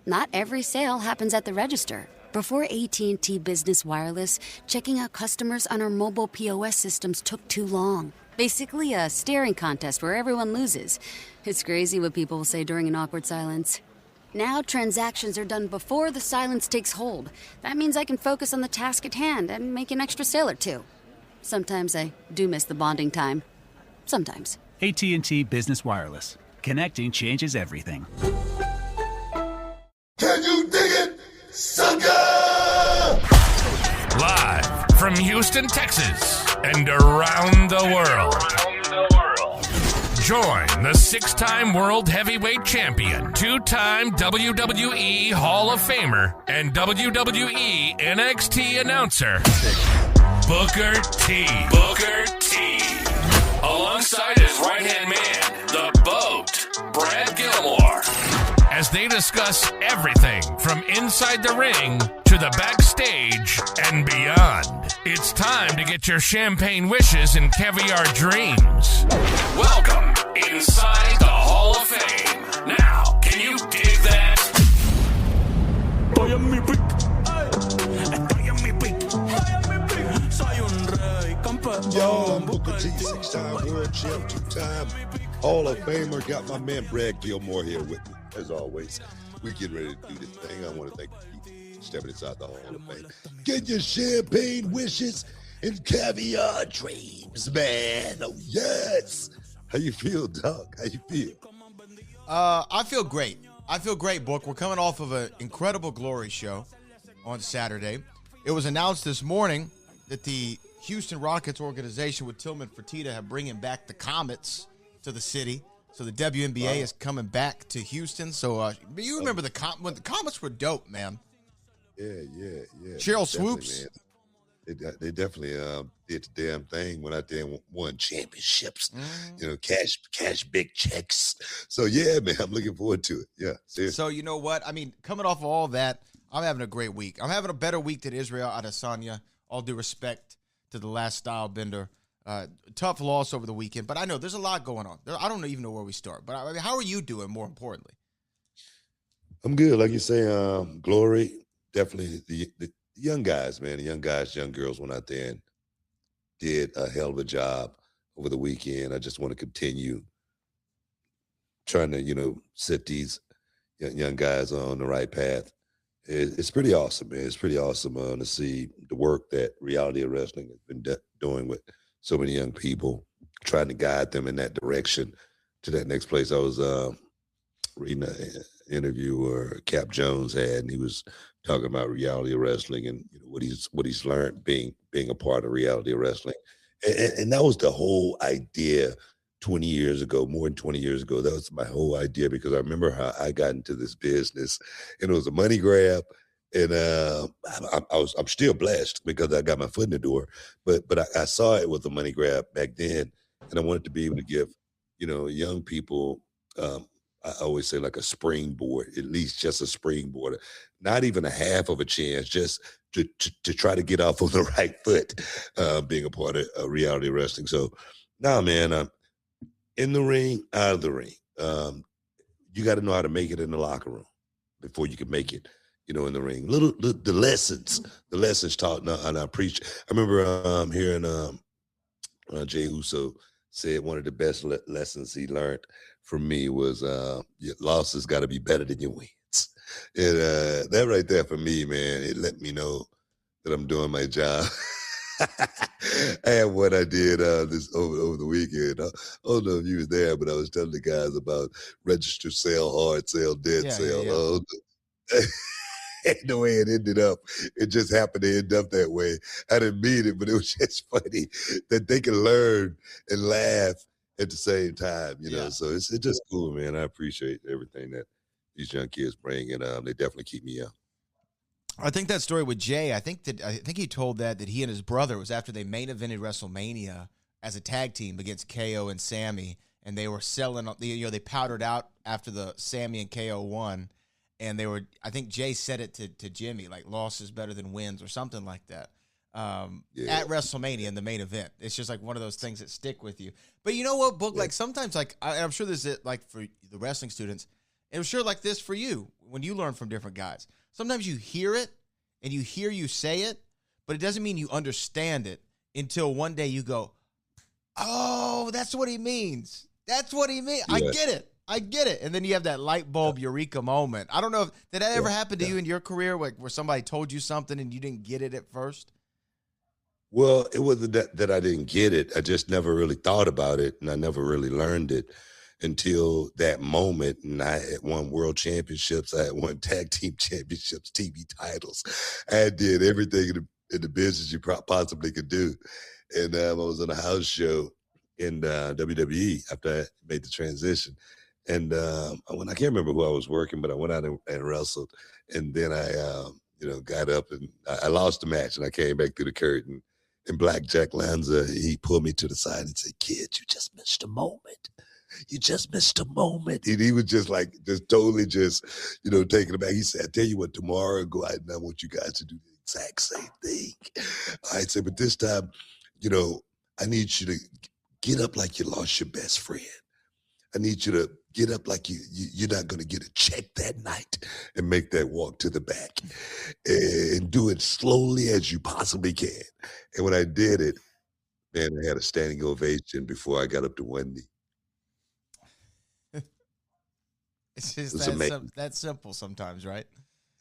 Not every sale happens at the register. Before AT&T Business Wireless, checking out customers on our mobile POS systems took too long. Basically a staring contest where everyone loses. It's crazy what people will say during an awkward silence. Now transactions are done before the silence takes hold. That means I can focus on the task at hand and make an extra sale or two. Sometimes I do miss the bonding time. Sometimes. AT&T Business Wireless. Connecting changes everything. Can you dig it, sucker? Live from Houston, Texas, and around the world. Join the 6-time World Heavyweight Champion, 2-time WWE Hall of Famer, and WWE NXT announcer, Booker T. Booker T. Alongside his right-hand man, the BOAT, Brad Gilmore, as they discuss everything from inside the ring to the backstage and beyond. It's time to get your champagne wishes and caviar dreams. Welcome inside the Hall of Fame. Now, can you dig that? Yo, Booker T, 6-time world champ, 2-time Hall of Famer. Got my man Brad Gilmore here with me, as always. We're getting ready to do this thing. I want to thank you for stepping inside the Hall of Fame. Get your champagne wishes and caviar dreams, man. Oh, yes. How you feel, Doc? How you feel? I feel great. I feel great, Book. We're coming off of an incredible Glory show on Saturday. It was announced this morning that the Houston Rockets organization with Tillman Fertitta have bringing back the Comets to the city. So the WNBA is coming back to Houston. So you remember when the Comets were dope, man. Yeah. Cheryl Swoops. Man. They definitely did the damn thing, went out there and won championships, cash big checks. So, yeah, man, I'm looking forward to it. Yeah, seriously. So, you know what? I mean, coming off of all that, I'm having a great week. I'm having a better week than Israel Adesanya, all due respect to the last style bender. Tough loss over the weekend, but I know there's a lot going on. I don't even know where we start. But, I mean, how are you doing, more importantly? I'm good. Like you say, Glory, definitely the young guys, man, young girls went out there and did a hell of a job over the weekend. I just want to continue trying to, set these young guys on the right path. It's pretty awesome, man. It's pretty awesome to see the work that Reality of Wrestling has been doing with so many young people, trying to guide them in that direction to that next place. I was reading an interview where Cap Jones had, and he was talking about Reality of Wrestling and what he's learned being a part of Reality of Wrestling, and that was the whole idea 20 years ago, more than 20 years ago. That was my whole idea, because I remember how I got into this business, and it was a money grab, and I'm still blessed because I got my foot in the door, but I saw it with a money grab back then, and I wanted to be able to give young people. I always say like a springboard, at least just a springboard, not even a half of a chance, just to try to get off on the right foot, being a part of Reality Wrestling. So, man, in the ring, out of the ring, you got to know how to make it in the locker room before you can make it, in the ring. The lessons taught, and I preach. I remember hearing Jay Uso said one of the best lessons he learned from me was your losses got to be better than your wins. And that right there for me, man, it let me know that I'm doing my job. I had what I did this over the weekend. I don't know if you was there, but I was telling the guys about register sale, hard sale, dead sale. Yeah. The way it ended up, it just happened to end up that way. I didn't mean it, but it was just funny that they can learn and laugh at the same time, So it's just cool, man. I appreciate everything that these young kids bring, and they definitely keep me young. I think that story with Jay, I think he told that he and his brother was after they main evented WrestleMania as a tag team against KO and Sammy, and they were selling, they powdered out after the Sammy and KO won, and I think Jay said it to Jimmy, like losses better than wins or something like that. At WrestleMania in the main event. It's just like one of those things that stick with you. But you know what, Book? Yeah. Like sometimes, I'm sure this is like for the wrestling students, and I'm sure like this for you. when you learn from different guys, sometimes you hear it and you hear you say it, but it doesn't mean you understand it until one day you go, oh, that's what he means. That's what he means. Yeah. I get it. And then you have that light bulb eureka moment. I don't know did that ever happen to you in your career, like where somebody told you something and you didn't get it at first? Well, it wasn't that I didn't get it. I just never really thought about it, and I never really learned it until that moment. And I had won world championships. I had won tag team championships, TV titles. I did everything in the business you possibly could do. And I was on a house show in WWE after I made the transition. And I can't remember who I was working, but I went out and wrestled. And then I, got up and I lost the match, and I came back through the curtain. And Blackjack Lanza, he pulled me to the side and said, "Kid, you just missed a moment. You just missed a moment." And he was just totally taken aback. He said, "I tell you what, tomorrow, go out and I want you guys to do the exact same thing." I said, "But this time, I need you to get up like you lost your best friend. I need you to get up like you're not going to get a check that night, and make that walk to the back and do it slowly as you possibly can." And when I did it, man, I had a standing ovation before I got up to one knee. It's just that simple sometimes, right?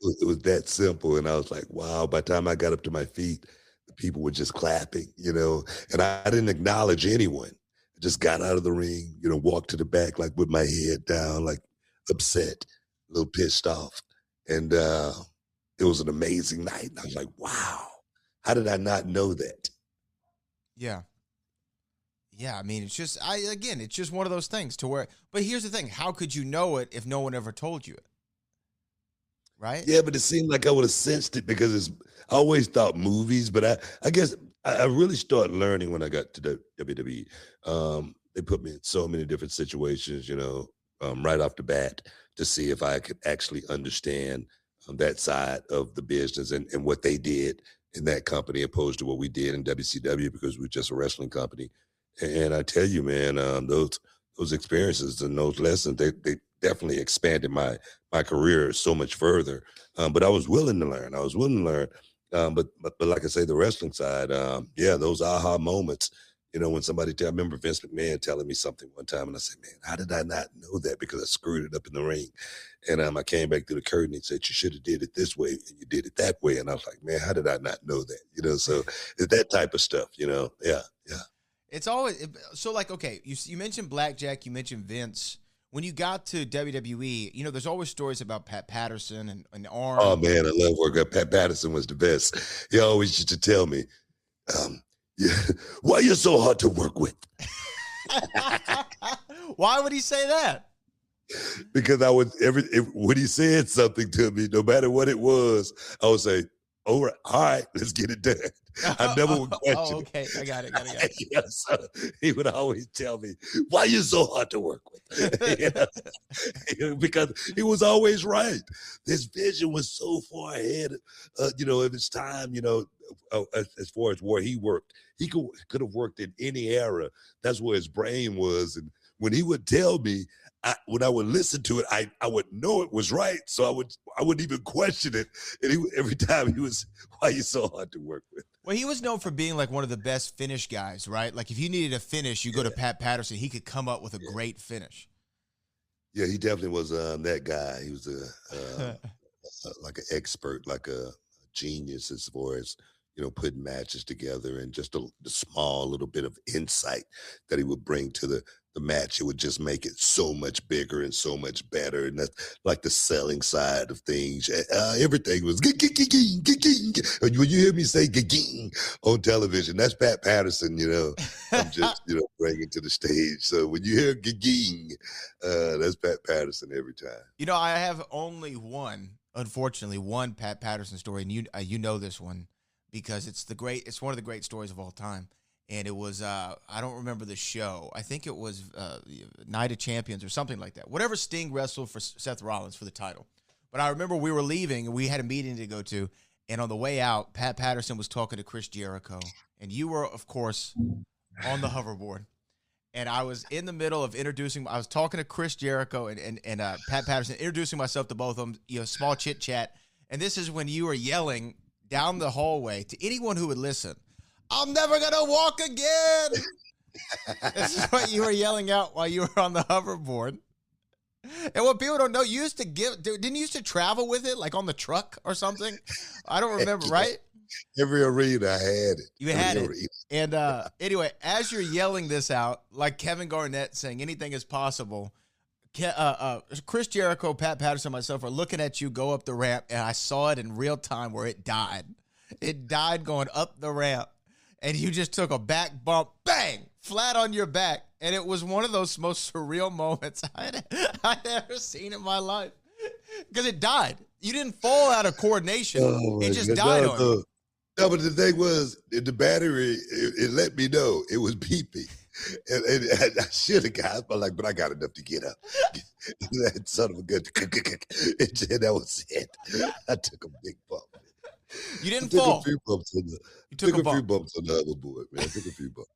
It was that simple. And I was like, wow, by the time I got up to my feet, the people were just clapping, and I didn't acknowledge anyone. I just got out of the ring, walked to the back, like with my head down, like upset, a little pissed off. And it was an amazing night. And I was like, wow, how did I not know that? Yeah. Yeah, I mean, it's just one of those things to where, but here's the thing, how could you know it if no one ever told you it? Right? Yeah, but it seemed like I would have sensed it because I always thought movies, but I guess I really started learning when I got to the WWE. They put me in so many different situations, right off the bat to see if I could actually understand that side of the business and what they did in that company opposed to what we did in WCW, because we're just a wrestling company. And I tell you, man, those experiences and those lessons, they definitely expanded my career so much further. But I was willing to learn. But like I say, the wrestling side, those aha moments, when somebody I remember Vince McMahon telling me something one time, and I said, man, how did I not know that? Because I screwed it up in the ring. And I came back through the curtain and said, you should have did it this way, and you did it that way. And I was like, man, how did I not know that? So it's that type of stuff, yeah. It's always, so like, okay, you mentioned Blackjack, you mentioned Vince. When you got to WWE, there's always stories about Pat Patterson and Arn. Oh, man, I love working. Pat Patterson was the best. He always used to tell me, why you're so hard to work with. Why would he say that? Because when he said something to me, no matter what it was, I would say, all right, let's get it done. I never would question it. Okay, I got it. So he would always tell me, why you so hard to work with? Because he was always right. His vision was so far ahead, of his time, as far as where he worked. He could have worked in any era. That's where his brain was. And when he would tell me, when I would listen to it, I would know it was right. So I wouldn't even question it. And every time he was, why you so hard to work with? Well, he was known for being like one of the best finish guys, right? Like if you needed a finish, you go to Pat Patterson. He could come up with a great finish. Yeah, he definitely was that guy. He was like an expert, like a genius as far as, putting matches together, and just the small little bit of insight that he would bring to the match. It would just make it so much bigger and so much better. And that's like the selling side of things. Everything was when you hear me say "ging" on television, that's Pat Patterson, I'm just, bringing to the stage. So when you hear "ging," that's Pat Patterson every time. I have only unfortunately, one Pat Patterson story, and you know this one because it's one of the great stories of all time. And it was, I don't remember the show. I think it was Night of Champions or something like that. Whatever Sting wrestled for Seth Rollins for the title. But I remember we were leaving, and we had a meeting to go to. And on the way out, Pat Patterson was talking to Chris Jericho. And you were, of course, on the hoverboard. and I was in the middle of I was talking to Chris Jericho and Pat Patterson, introducing myself to both of them, small chit chat. And this is when you were yelling down the hallway to anyone who would listen, "I'm never going to walk again." This is what you were yelling out while you were on the hoverboard. And what people don't know, you used to didn't you used to travel with it, like on the truck or something? I don't remember, right? Every arena I had it. You had it. And anyway, as you're yelling this out, like Kevin Garnett saying anything is possible, Chris Jericho, Pat Patterson, and myself are looking at you go up the ramp, and I saw it in real time where it died. It died going up the ramp, and you just took a back bump, bang, flat on your back. And it was one of those most surreal moments I'd ever seen in my life. Because it died. You didn't fall out of coordination. It just died on you. No, but the thing was, the battery, it let me know it was beeping. And I should have got, but I got enough to get up. That son of a gun. And that was it. I took a big bump. You didn't fall. A few bumps on the hoverboard, man. I took a few bumps.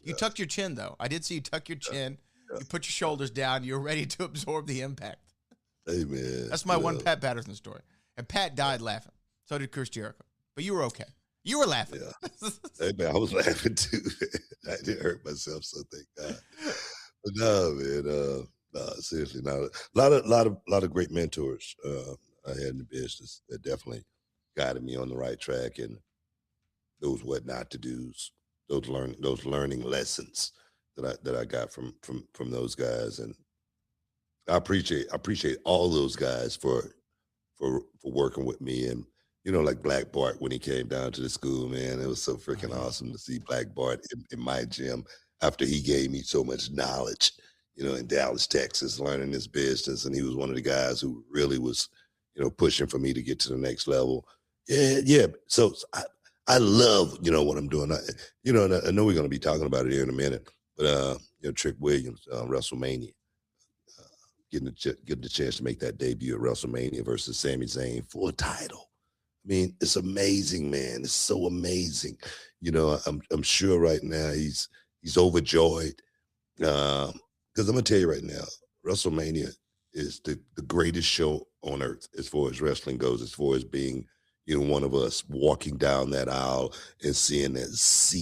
You tucked your chin, though. I did see you tuck your chin. You put your shoulders down. You're ready to absorb the impact. Hey, man. That's my one Pat Patterson story. And Pat died laughing. So did Chris Jericho. But you were okay. You were laughing. Yeah. Hey, man, I was laughing, too. I didn't hurt myself, so thank God. But no, man. No, seriously. No. A lot of great mentors I had in the business that definitely guided me on the right track, and those what not to do's. Those learning lessons that I got from those guys, and I appreciate all those guys for working with me, and like Black Bart when he came down to the school, man, it was so freaking awesome to see Black Bart in my gym after he gave me so much knowledge, in Dallas, Texas, learning this business, and he was one of the guys who really was pushing for me to get to the next level. Yeah. So I love, what I'm doing. And I know we're going to be talking about it here in a minute, but, Trick Williams, WrestleMania, getting the chance to make that debut at WrestleMania versus Sami Zayn for a title. I mean, it's amazing, man. It's so amazing. I'm sure right now he's overjoyed. Because I'm going to tell you right now, WrestleMania is the greatest show on earth as far as wrestling goes, as far as being one of us walking down that aisle and see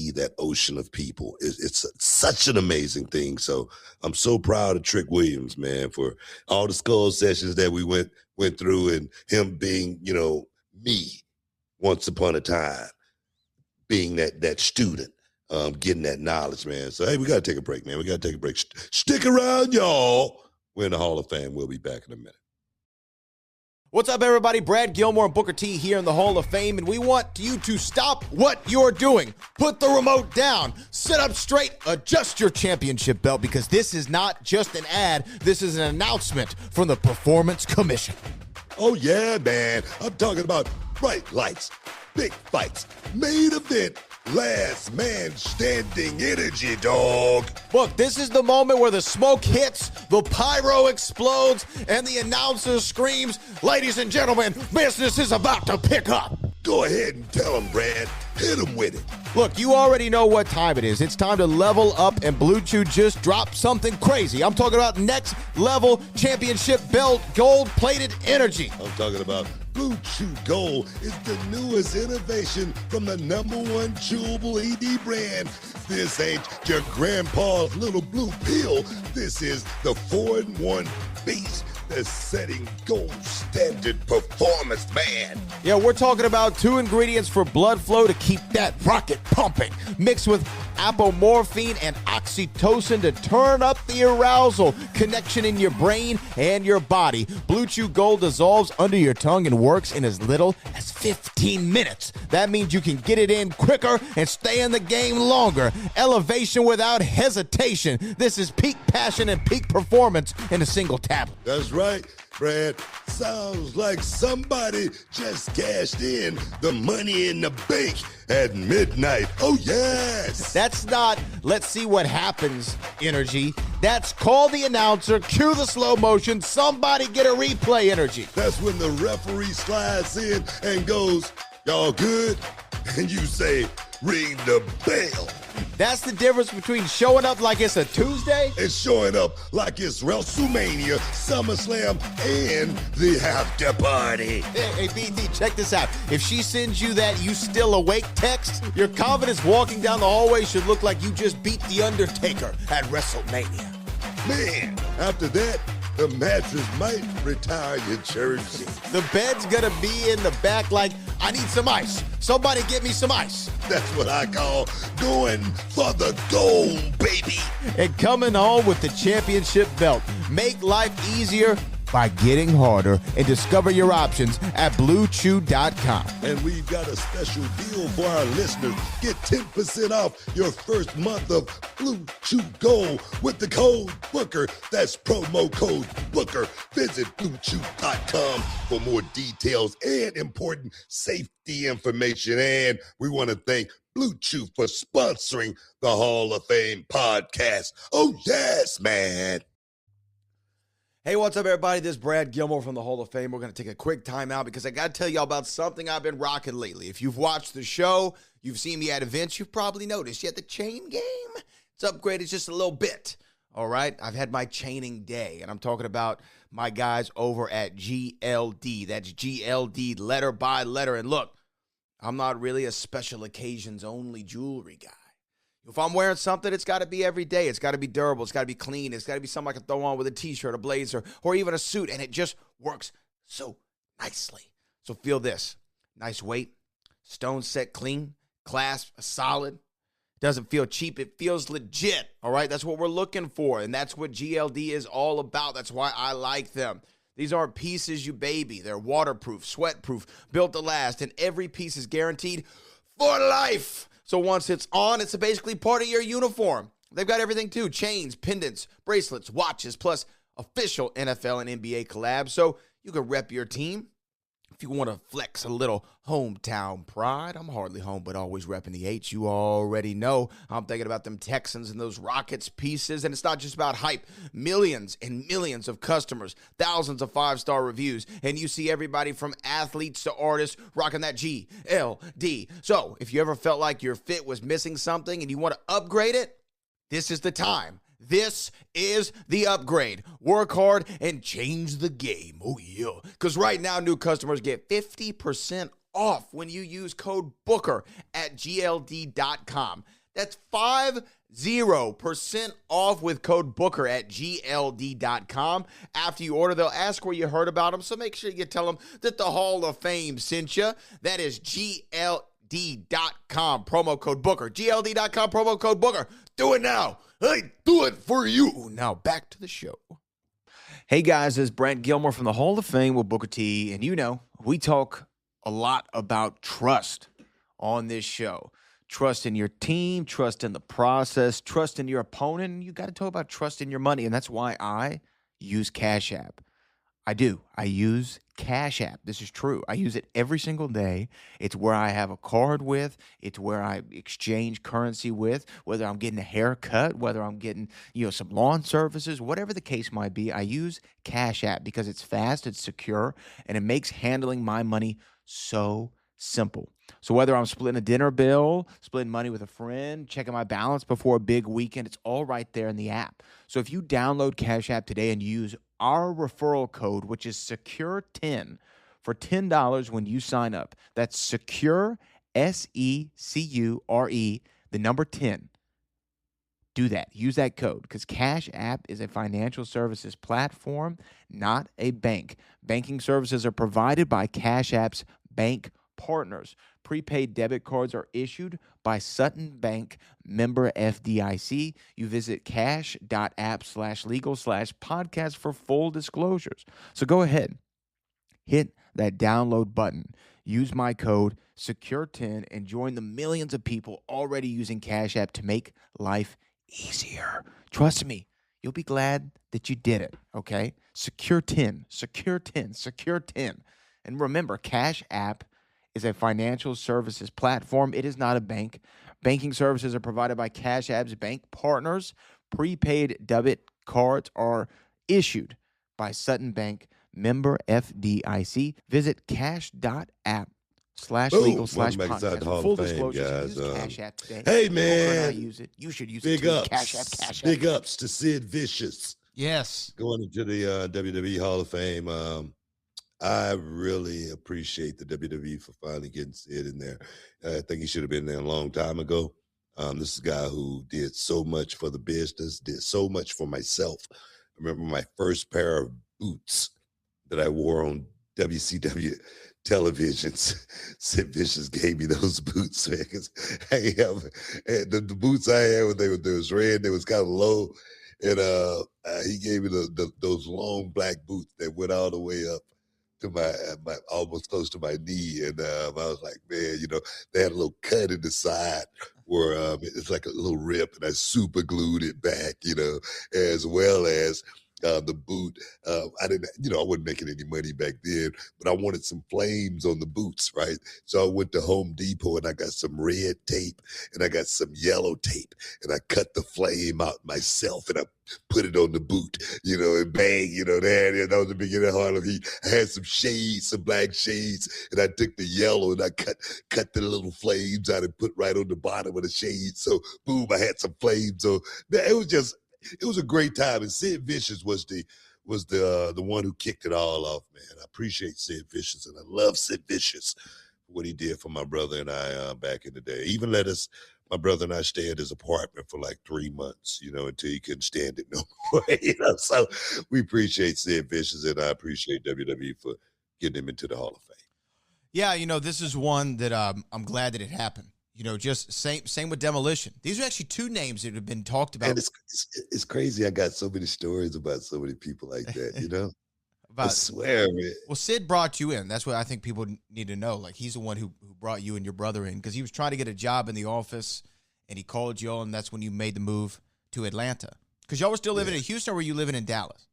that ocean of people. It's such an amazing thing. So I'm so proud of Trick Williams, man, for all the skull sessions that we went through, and him being, me once upon a time, being that student, getting that knowledge, man. So, hey, we got to take a break, man. We got to take a break. Stick around, y'all. We're in the Hall of Fame. We'll be back in a minute. What's up, everybody? Brad Gilmore and Booker T here in the Hall of Fame, and we want you to stop what you're doing. Put the remote down, sit up straight, adjust your championship belt, because this is not just an ad. This is an announcement from the Performance Commission. Oh, yeah, man. I'm talking about bright lights, big fights, main event, last man standing energy, dog. Look, this is the moment where the smoke hits, the pyro explodes, and the announcer screams, "Ladies and gentlemen, business is about to pick up." Go ahead and tell them, Brad. Hit them with it. Look, you already know what time it is. It's time to level up, and Blue Chew just dropped something crazy. I'm talking about next level championship belt gold-plated energy. I'm talking about Blue Chew Gold is the newest innovation from the #1 chewable ED brand. This ain't your grandpa's little blue pill. This is the 4-in-1 beast that's setting gold standard performance, man. Yeah, we're talking about 2 ingredients for blood flow to keep that rocket pumping, mixed with apomorphine and oxytocin to turn up the arousal connection in your brain and your body. Blue Chew Gold dissolves under your tongue and works in as little as 15 minutes. That means you can get it in quicker and stay in the game longer. Elevation without hesitation. This is peak passion and peak performance in a single tablet. That's right, Brad. Sounds like somebody just cashed in the money in the bank at midnight. Oh, yes. That's not let's see what happens energy. That's call the announcer, cue the slow motion, somebody get a replay energy. That's when the referee slides in and goes, "Y'all good?" And you say, "Ring the bell." That's the difference between showing up like it's a Tuesday and showing up like it's WrestleMania, SummerSlam, and the after party. Hey, BD, check this out. If she sends you that "you still awake" text, your confidence walking down the hallway should look like you just beat The Undertaker at WrestleMania. Man, after that, the mattress might retire your cherry seat. The bed's gonna be in the back like, I need some ice. Somebody get me some ice. That's what I call going for the gold, baby. And coming home with the championship belt. Make life easier by getting harder, and discover your options at BlueChew.com. And we've got a special deal for our listeners. Get 10% off your first month of Blue Chew Gold with the code BOOKER. That's promo code BOOKER. Visit BlueChew.com for more details and important safety information. And we want to thank Blue Chew for sponsoring the Hall of Fame podcast. Oh, yes, man. Hey, what's up, everybody? This is Brad Gilmore from the Hall of Fame. We're going to take a quick time out because I got to tell y'all about something I've been rocking lately. If you've watched the show, you've seen me at events, you've probably noticed. The chain game, it's upgraded just a little bit. All right? I've had my chaining day, and I'm talking about my guys over at GLD. That's GLD, letter by letter. And look, I'm not really a special occasions only jewelry guy. If I'm wearing something, it's got to be every day. It's got to be durable. It's got to be clean. It's got to be something I can throw on with a t-shirt, a blazer, or even a suit, and it just works so nicely. So feel this. Nice weight, stone set clean, clasp solid. Doesn't feel cheap. It feels legit, all right? That's what we're looking for, and that's what GLD is all about. That's why I like them. These aren't pieces you baby. They're waterproof, sweatproof, built to last, and every piece is guaranteed for life. So once it's on, it's basically part of your uniform. They've got everything too. Chains, pendants, bracelets, watches, plus official NFL and NBA collabs. So you can rep your team. If you want to flex a little hometown pride, I'm hardly home, but always repping the H. You already know I'm thinking about them Texans and those Rockets pieces. And it's not just about hype. Millions and millions of customers, thousands of five-star reviews, and you see everybody from athletes to artists rocking that GLD. So if you ever felt like your fit was missing something and you want to upgrade it, this is the time. This is the upgrade. Work hard and change the game. Oh, yeah. Because right now, new customers get 50% off when you use code BOOKER at GLD.com. That's 50% off with code BOOKER at GLD.com. After you order, they'll ask where you heard about them, so make sure you tell them that the Hall of Fame sent you. That is GLD.com, promo code BOOKER. GLD.com, promo code BOOKER. Do it now. I do it for you. Now back to the show. Hey guys, this is Brent Gilmore from the Hall of Fame with Booker T. And you know, we talk a lot about trust on this show. Trust in your team, trust in the process, trust in your opponent. And you got to talk about trust in your money. And that's why I use Cash App. I do. I use Cash App. This is true. I use it every single day. It's where I have a card with. It's where I exchange currency with, whether I'm getting a haircut, whether I'm getting, some lawn services, whatever the case might be. I use Cash App because it's fast, it's secure, and it makes handling my money so simple. So whether I'm splitting a dinner bill, splitting money with a friend, checking my balance before a big weekend, it's all right there in the app. So if you download Cash App today and use our referral code, which is SECURE10, for $10 when you sign up. That's SECURE, SECURE, the number 10. Do that. Use that code because Cash App is a financial services platform, not a bank. Banking services are provided by Cash App's bank partners. Prepaid debit cards are issued by Sutton Bank, member FDIC. You visit cash.app/legal/podcast for full disclosures. So go ahead, hit that download button. Use my code SECURE10 and join the millions of people already using Cash App to make life easier. Trust me, you'll be glad that you did it, okay? SECURE10, SECURE10, SECURE10. And remember, Cash App is a financial services platform. It is not a bank. Banking services are provided by Cash App's bank partners. Prepaid debit cards are issued by Sutton Bank, member FDIC. Visit cash.app /legal Boom. Welcome back inside /podcast. the Hall Full of Fame, disclosure, guys. use Cash App today. Hey, Booker and I man. use it. You should use it Big too. ups. Cash App. Big ups to Sid Vicious Yes. going into the WWE Hall of Fame. I really appreciate the WWE for finally getting Sid in there. I think he should have been there a long time ago. This is a guy who did so much for the business, did so much for myself. I remember my first pair of boots that I wore on WCW televisions. Sid Vicious gave me those boots, man. 'Cause the boots I had, they was red, they was kind of low. And he gave me those long black boots that went all the way up to my almost close to my knee. And I was like, man, they had a little cut in the side where it's like a little rip, and I super glued it back, as well as the boot. I didn't, I wasn't making any money back then, but I wanted some flames on the boots, right? So I went to Home Depot and I got some red tape and I got some yellow tape, and I cut the flame out myself and I put it on the boot, and bang, that was the beginning of Harlem Heat. I had some shades, some black shades, and I took the yellow and I cut the little flames out and put right on the bottom of the shades. So boom, I had some flames. So it was a great time, and Sid Vicious was the one who kicked it all off, man. I appreciate Sid Vicious, and I love Sid Vicious for what he did for my brother and I back in the day. Even let my brother and I stay at his apartment for like 3 months, until he couldn't stand it no more. So we appreciate Sid Vicious, and I appreciate WWE for getting him into the Hall of Fame. Yeah, this is one that I'm glad that it happened. Just same with Demolition. These are actually two names that have been talked about. And it's crazy. I got so many stories about so many people like that, I swear, man. Well, Sid brought you in. That's what I think people need to know. Like, he's the one who brought you and your brother in, because he was trying to get a job in the office, and he called you, and that's when you made the move to Atlanta. Because y'all were still living in Houston, or were you living in Dallas?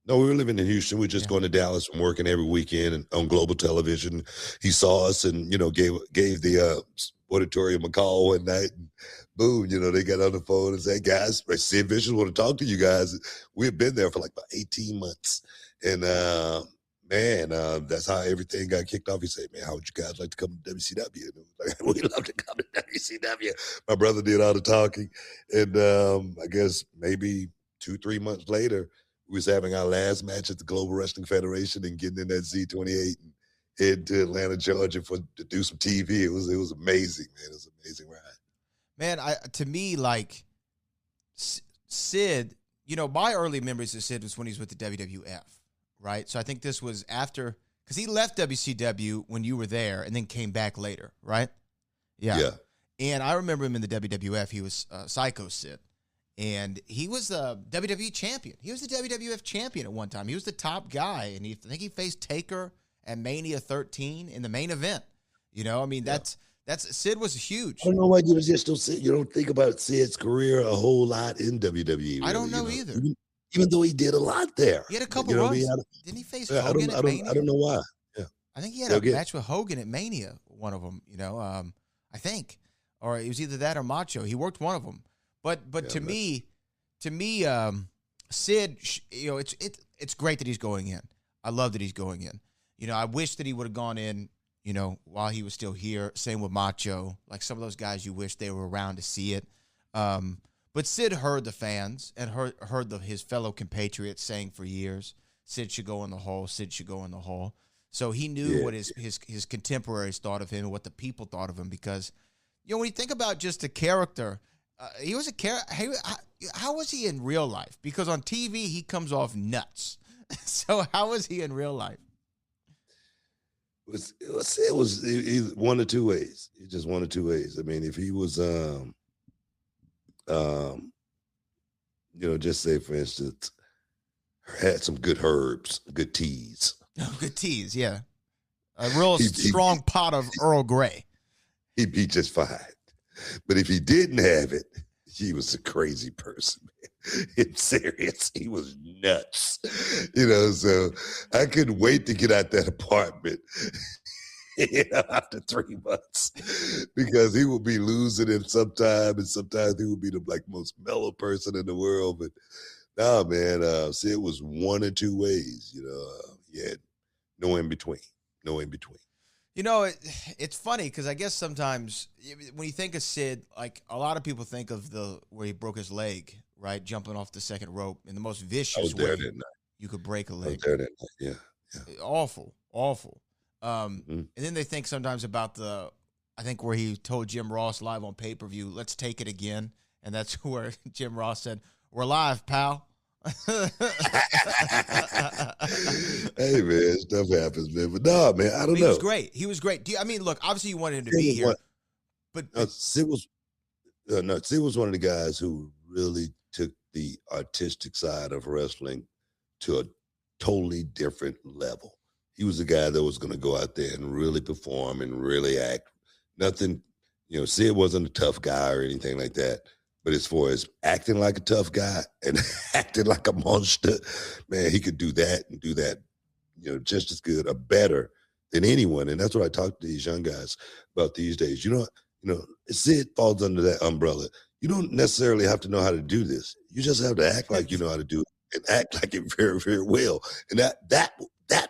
No, we were living in Houston. We were just going to Dallas and working every weekend and on global television. He saw us and, gave the auditorium a call one night, and boom, they got on the phone and said, guys, Sid Vicious want to talk to you guys. We had been there for like about 18 months. And that's how everything got kicked off. He said, man, how would you guys like to come to WCW? And like, we'd love to come to WCW. My brother did all the talking. And I guess maybe 2-3 months later, we was having our last match at the Global Wrestling Federation and getting in that Z28 and heading to Atlanta, Georgia to do some TV. It was amazing, man. It was an amazing ride. Man, to me, like, Sid, my early memories of Sid was when he was with the WWF, right? So I think this was after, because he left WCW when you were there and then came back later, right? Yeah. And I remember him in the WWF. He was Psycho Sid. And he was the WWE champion. He was the WWF champion at one time. He was the top guy, and I think he faced Taker at Mania 13 in the main event. That's Sid was huge. I don't know why you don't think about Sid's career a whole lot in WWE. Really, I don't know either. Even though he did a lot there. He had a couple runs. Didn't he face Hogan at Mania? I don't know why. Yeah. I think he had a match with Hogan at Mania, one of them, I think. Or it was either that or Macho. He worked one of them. But to me, Sid, it's great that he's going in. I love that he's going in. I wish that he would have gone in, while he was still here. Same with Macho. Like, some of those guys, you wish they were around to see it. But Sid heard the fans and heard his fellow compatriots saying for years, Sid should go in the Hall. Sid should go in the Hall. So he knew what his contemporaries thought of him and what the people thought of him, because, when you think about just the character. He was a character. How was he in real life? Because on TV, he comes off nuts. So how was he in real life? It was one or two ways. It's just one or two ways. I mean, if he was, just say, for instance, had some good herbs, good teas. Good teas, yeah. A real strong pot of Earl Grey. He'd be just fine. But if he didn't have it, he was a crazy person, man. I'm serious. He was nuts. So I couldn't wait to get out that apartment after 3 months, because he would be losing it sometime, and sometimes he would be the most mellow person in the world. But no, man, see, it was one or two ways. He had no in between. It's funny because I guess sometimes when you think of Sid, like a lot of people think of where he broke his leg, right, jumping off the second rope in the most I vicious was there way that night. you could break a I was leg. there that night. Yeah. Awful. Mhm. And then they think sometimes about I think where he told Jim Ross live on pay-per-view, let's take it again. And that's where Jim Ross said, we're live, pal. Hey, man, stuff happens, man. But no, man, I don't He know. was great. Look, obviously you wanted him to Sid be was here, one- but Sid was one of the guys who really took the artistic side of wrestling to a totally different level. He was the guy that was going to go out there and really perform and really act. Nothing, Sid wasn't a tough guy or anything like that. But as far as acting like a tough guy and acting like a monster, man, he could do that and do that, just as good or better than anyone. And that's what I talk to these young guys about these days. Sid falls under that umbrella. You don't necessarily have to know how to do this. You just have to act like you know how to do it and act like it very, very well. And that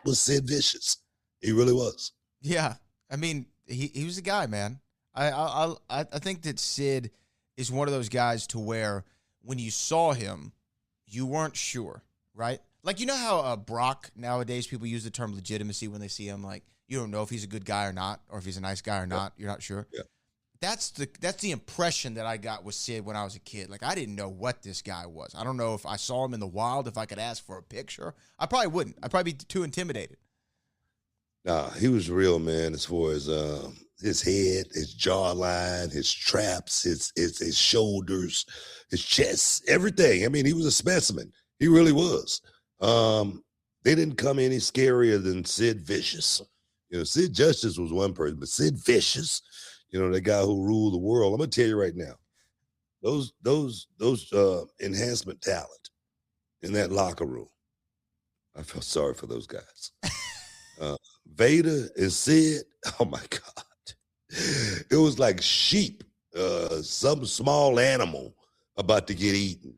was Sid Vicious. He really was. yeah, I mean, he was the guy, man. I think that Sid is one of those guys to where when you saw him, you weren't sure, right? Like, you know how Brock, nowadays, people use the term legitimacy when they see him. Like, you don't know if he's a good guy or not, or if he's a nice guy or not. You're not sure. Yeah. That's the impression that I got with Sid when I was a kid. Like, I didn't know what this guy was. I don't know if I saw him in the wild, if I could ask for a picture. I probably wouldn't. I'd probably be too intimidated. Nah, he was real, man, as far as his head, his jawline, his traps, his shoulders, his chest, everything. I mean, he was a specimen. He really was. They didn't come any scarier than Sid Vicious. Sid Justice was one person, but Sid Vicious, the guy who ruled the world. I'm gonna tell you right now, those enhancement talent in that locker room, I felt sorry for those guys. Vader and Sid, oh my God. It was like sheep, some small animal about to get eaten.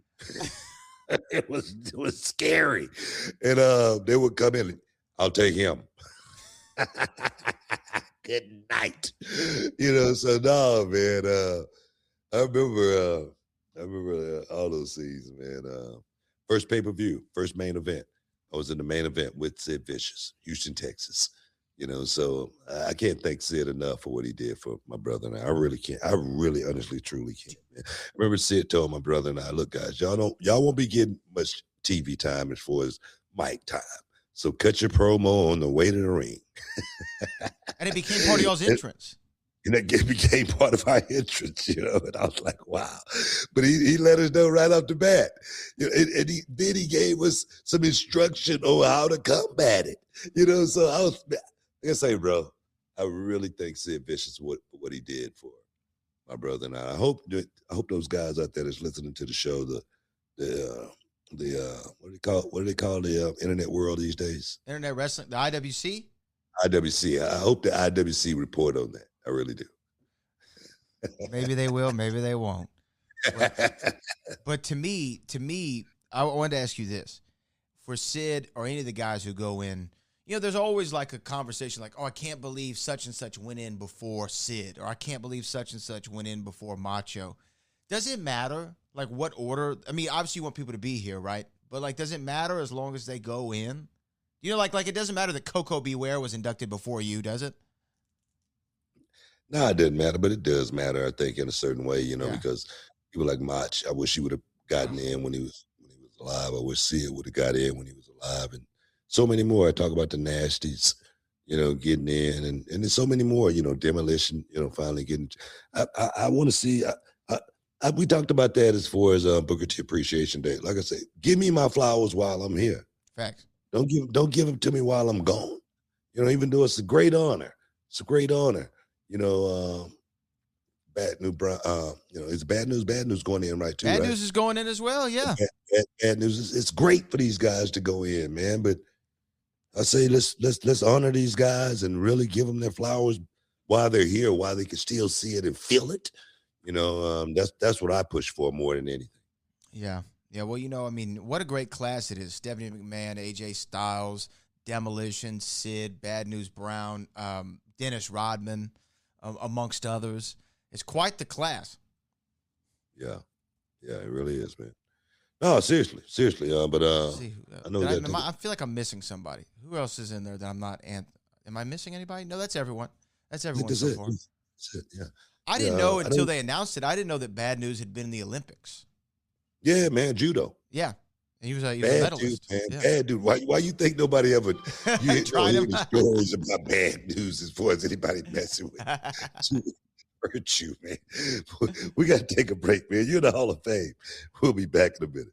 It was scary. And they would come in, I'll take him. Good night. So no, man. I remember all those scenes, man. First pay-per-view, first main event. I was in the main event with Sid Vicious, Houston, Texas. So I can't thank Sid enough for what he did for my brother and I. I really can't. I really, honestly, truly can't. Man. I remember Sid told my brother and I, look, guys, y'all won't be getting much TV time as far as mic time. So cut your promo on the way to the ring. And it became part of y'all's entrance. And that became part of our entrance, and I was like, wow. But he let us know right off the bat. And he gave us some instruction on how to combat it. So I was, like I say, bro, I really thank Sid Vicious for what he did for my brother and I. I hope those guys out there that's listening to the show, what do they call the internet world these days? Internet wrestling, the IWC? IWC. I hope the IWC report on that. I really do. Maybe they will, maybe they won't. But to me, I wanted to ask you this. For Sid or any of the guys who go in, there's always like a conversation like, oh, I can't believe such and such went in before Sid, or I can't believe such and such went in before Macho. Does it matter, like, what order? I mean, obviously you want people to be here, right? But, like, does it matter as long as they go in? Like it doesn't matter that Coco Beware was inducted before you, does it? No, it doesn't matter, but it does matter, I think, in a certain way, Yeah. because people like Mach, I wish he would have gotten in when he was alive. I wish Sid would have got in when he was alive. And so many more. I talk about the Nasties, getting in, and there's so many more, Demolition, finally getting. I want to see. We talked about that as far as Booker T Appreciation Day. Like I say, give me my flowers while I'm here. Facts. Don't give them to me while I'm gone. Even though it's a great honor. It's a great honor. Bad news. It's bad news going in, right? Too. Bad right? news is going in as well. Yeah. Bad news. It's great for these guys to go in, man. But I say let's honor these guys and really give them their flowers while they're here, while they can still see it and feel it. That's what I push for more than anything. Yeah. Yeah. Well, what a great class it is. Stephanie McMahon, AJ Styles, Demolition, Sid, Bad News Brown, Dennis Rodman, amongst others. It's quite the class. Yeah, it really is, man. No, seriously. But I know that. I feel like I'm missing somebody. Who else is in there that I'm not? Am I missing anybody? No, that's everyone. That's everyone so far. That's it, yeah. I didn't know until they announced it. I didn't know that Bad News had been in the Olympics. Yeah, man, judo. Yeah. And he was a bad medalist. Dude, man. Yeah. Bad dude. Why you think nobody ever you hear Tried him. any stories about Bad News as far as anybody messing with hurt you, man. We got to take a break, man. You're in the Hall of Fame. We'll be back in a minute.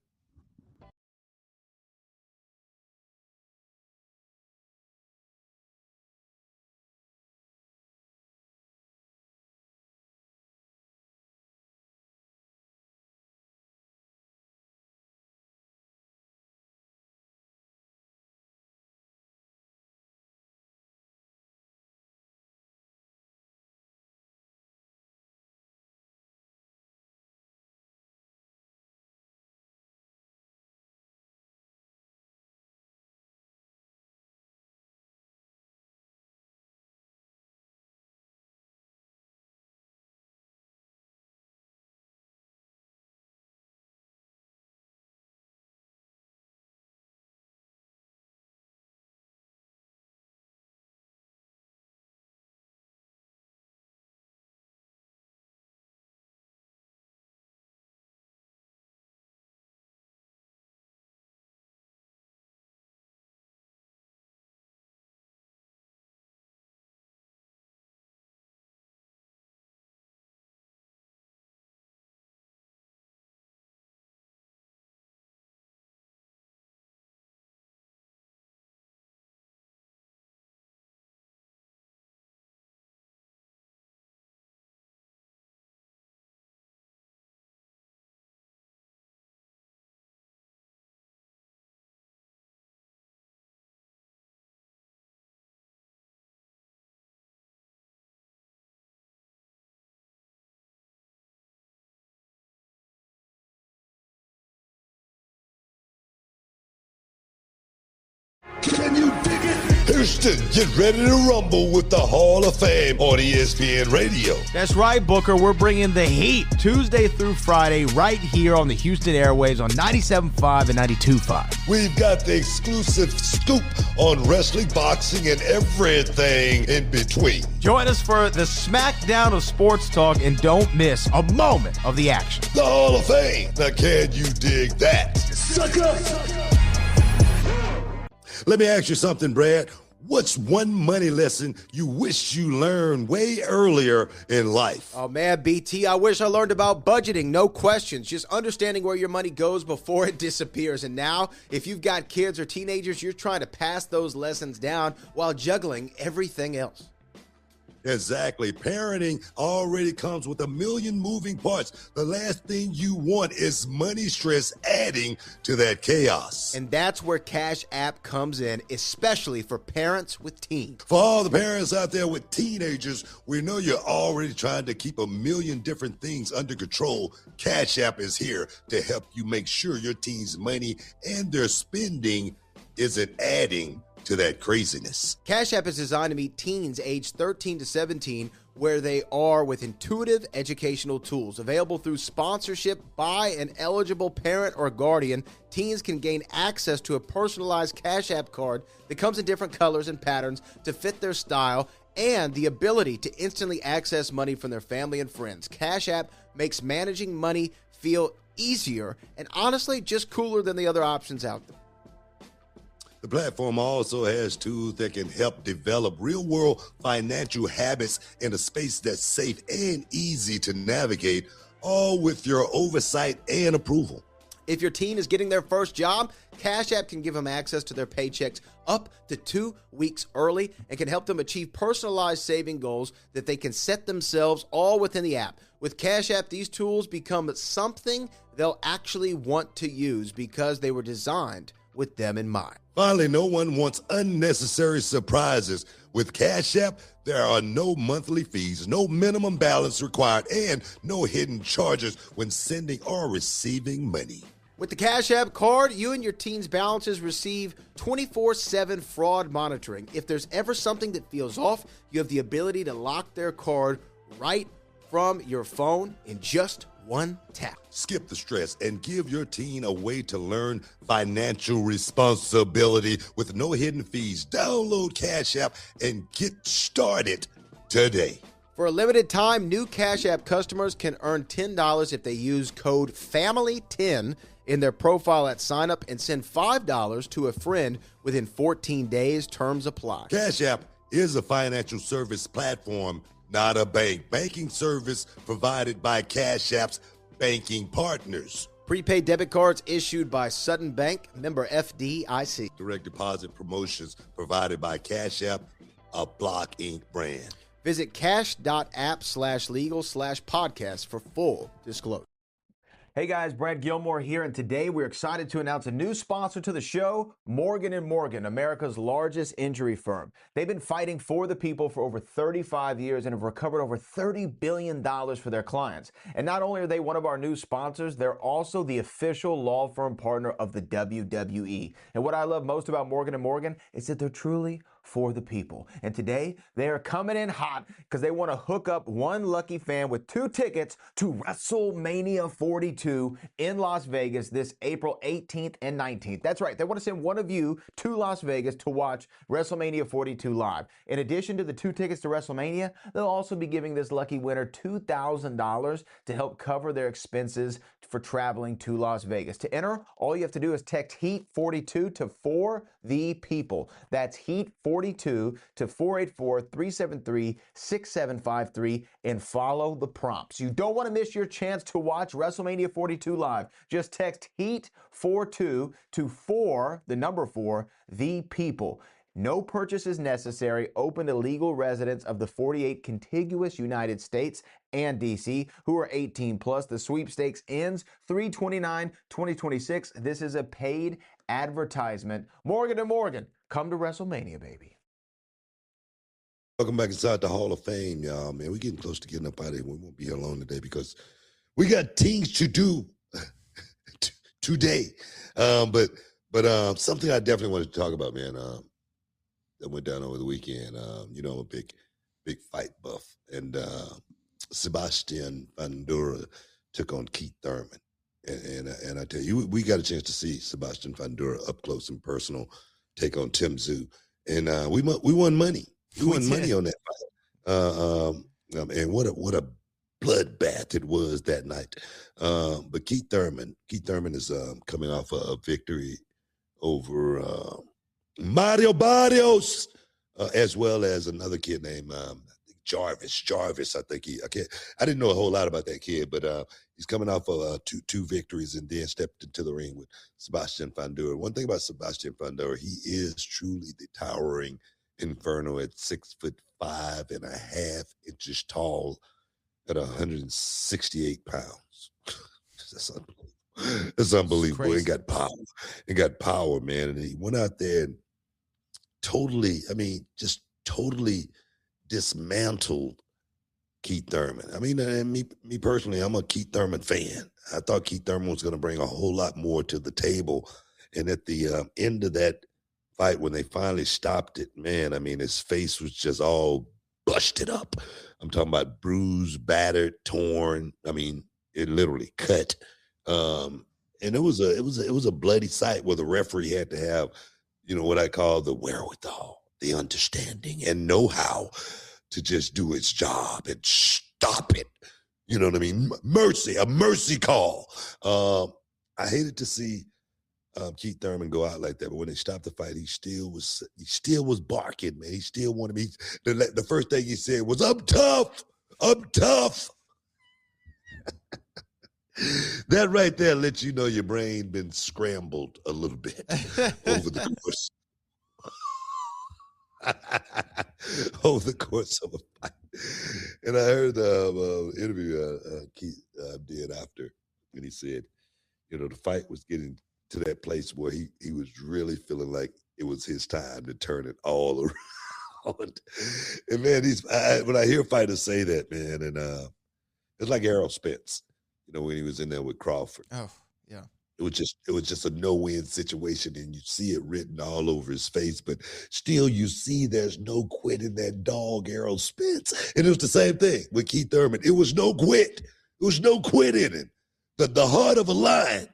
Can you dig it? Houston, get ready to rumble with the Hall of Fame on ESPN Radio. That's right, Booker. We're bringing the heat Tuesday through Friday right here on the Houston airwaves on 97.5 and 92.5. We've got the exclusive scoop on wrestling, boxing, and everything in between. Join us for the smackdown of sports talk and don't miss a moment of the action. The Hall of Fame. Now, can you dig that? Sucker! Let me ask you something, Brad. What's one money lesson you wish you learned way earlier in life? Oh, man, BT, I wish I learned about budgeting. No questions. Just understanding where your money goes before it disappears. And now, if you've got kids or teenagers, you're trying to pass those lessons down while juggling everything else. Exactly. Parenting already comes with a million moving parts. The last thing you want is money stress adding to that chaos. And that's where Cash App comes in, especially for parents with teens. For all the parents out there with teenagers, we know you're already trying to keep a million different things under control. Cash App is here to help you make sure your teens' money and their spending isn't adding to that craziness. Cash App is designed to meet teens aged 13 to 17 where they are with intuitive educational tools. Available through sponsorship by an eligible parent or guardian, teens can gain access to a personalized Cash App card that comes in different colors and patterns to fit their style and the ability to instantly access money from their family and friends. Cash App makes managing money feel easier and honestly just cooler than the other options out there. The platform also has tools that can help develop real-world financial habits in a space that's safe and easy to navigate, all with your oversight and approval. If your teen is getting their first job, Cash App can give them access to their paychecks up to 2 weeks early and can help them achieve personalized saving goals that they can set themselves all within the app. With Cash App, these tools become something they'll actually want to use because they were designed with them in mind. Finally, no one wants unnecessary surprises. With Cash App, there are no monthly fees, no minimum balance required, and no hidden charges when sending or receiving money. With the Cash App card, you and your team's balances receive 24/7 fraud monitoring. If there's ever something that feels off, you have the ability to lock their card right from your phone in just one tap. Skip the stress and give your teen a way to learn financial responsibility with no hidden fees. Download Cash App and get started today. For a limited time, new Cash App customers can earn $10 if they use code FAMILY10 in their profile at sign up and send $5 to a friend within 14 days. Terms apply. Cash App is a financial service platform, not a bank. Banking service provided by Cash App's banking partners. Prepaid debit cards issued by Sutton Bank, member FDIC. Direct deposit promotions provided by Cash App, a Block Inc. brand. Visit cash.app/legal/podcast for full disclosure. Hey guys, Brad Gilmore here, and today we're excited to announce a new sponsor to the show, Morgan & Morgan, America's largest injury firm. They've been fighting for the people for over 35 years and have recovered over $30 billion for their clients. And not only are they one of our new sponsors, they're also the official law firm partner of the WWE. And what I love most about Morgan & Morgan is that they're truly for the people. And today, they are coming in hot because they want to hook up one lucky fan with 2 tickets to WrestleMania 42 in Las Vegas this April 18th and 19th. That's right. They want to send one of you to Las Vegas to watch WrestleMania 42 live. In addition to the 2 tickets to WrestleMania, they'll also be giving this lucky winner $2,000 to help cover their expenses for traveling to Las Vegas. To enter, all you have to do is text HEAT42 to 4 the people. That's HEAT42 to 484-373-6753 and follow the prompts. You don't want to miss your chance to watch WrestleMania 42 live. Just text HEAT42 to 4 the people. No purchase is necessary. Open to legal residents of the 48 contiguous United States and D.C. who are 18 plus. The sweepstakes ends 3/29/2026. This is a paid advertisement. Morgan & Morgan, come to WrestleMania, baby. Welcome back inside the Hall of Fame, y'all. Man, we're getting close to getting up out of here. We won't be here alone today because we got things to do today. But something I definitely wanted to talk about, man, that went down over the weekend. You know, I'm a big fight buff. And Sebastian Fundora took on Keith Thurman. And I tell you, we got a chance to see Sebastian Fundora up close and personal take on Tim Tszyu. And we won money. We won money on that fight. And what a bloodbath it was that night. But Keith Thurman is coming off a victory over Mario Barrios, as well as another kid named Jarvis. I didn't know a whole lot about that kid, but he's coming off of two victories and then stepped into the ring with Sebastian Fundora. One thing about Sebastian Fundora, he is truly the towering inferno at 6'5.5" tall at 168 pounds. That's unbelievable. That's unbelievable. He got power, man. And he went out there and totally dismantled Keith Thurman. I mean, me personally, I'm a Keith Thurman fan. I thought Keith Thurman was going to bring a whole lot more to the table. And at the end of that fight, when they finally stopped it, man, I mean, his face was just all busted up. I'm talking about bruised, battered, torn. I mean, it literally cut. And it was a bloody sight where the referee had to have, what I call the wherewithal, the understanding and know-how to just do its job and stop it. You know what I mean? A mercy call. I hated to see Keith Thurman go out like that, but when they stopped the fight, he still was barking, man. He still wanted me. The first thing he said was, "I'm tough. I'm tough." That right there lets you know your brain been scrambled a little bit over the course. Over the course of a fight. And I heard the interview Keith did after, and he said, the fight was getting to that place where he was really feeling like it was his time to turn it all around. And man, when I hear fighters say that, man, and it's like Errol Spence, when he was in there with Crawford. Oh, yeah. it was just a no-win situation, and you see it written all over his face, but still you see there's no quit in that dog, Errol Spence. And it was the same thing with Keith Thurman. It was no quit. There was no quit in him. The heart of a lion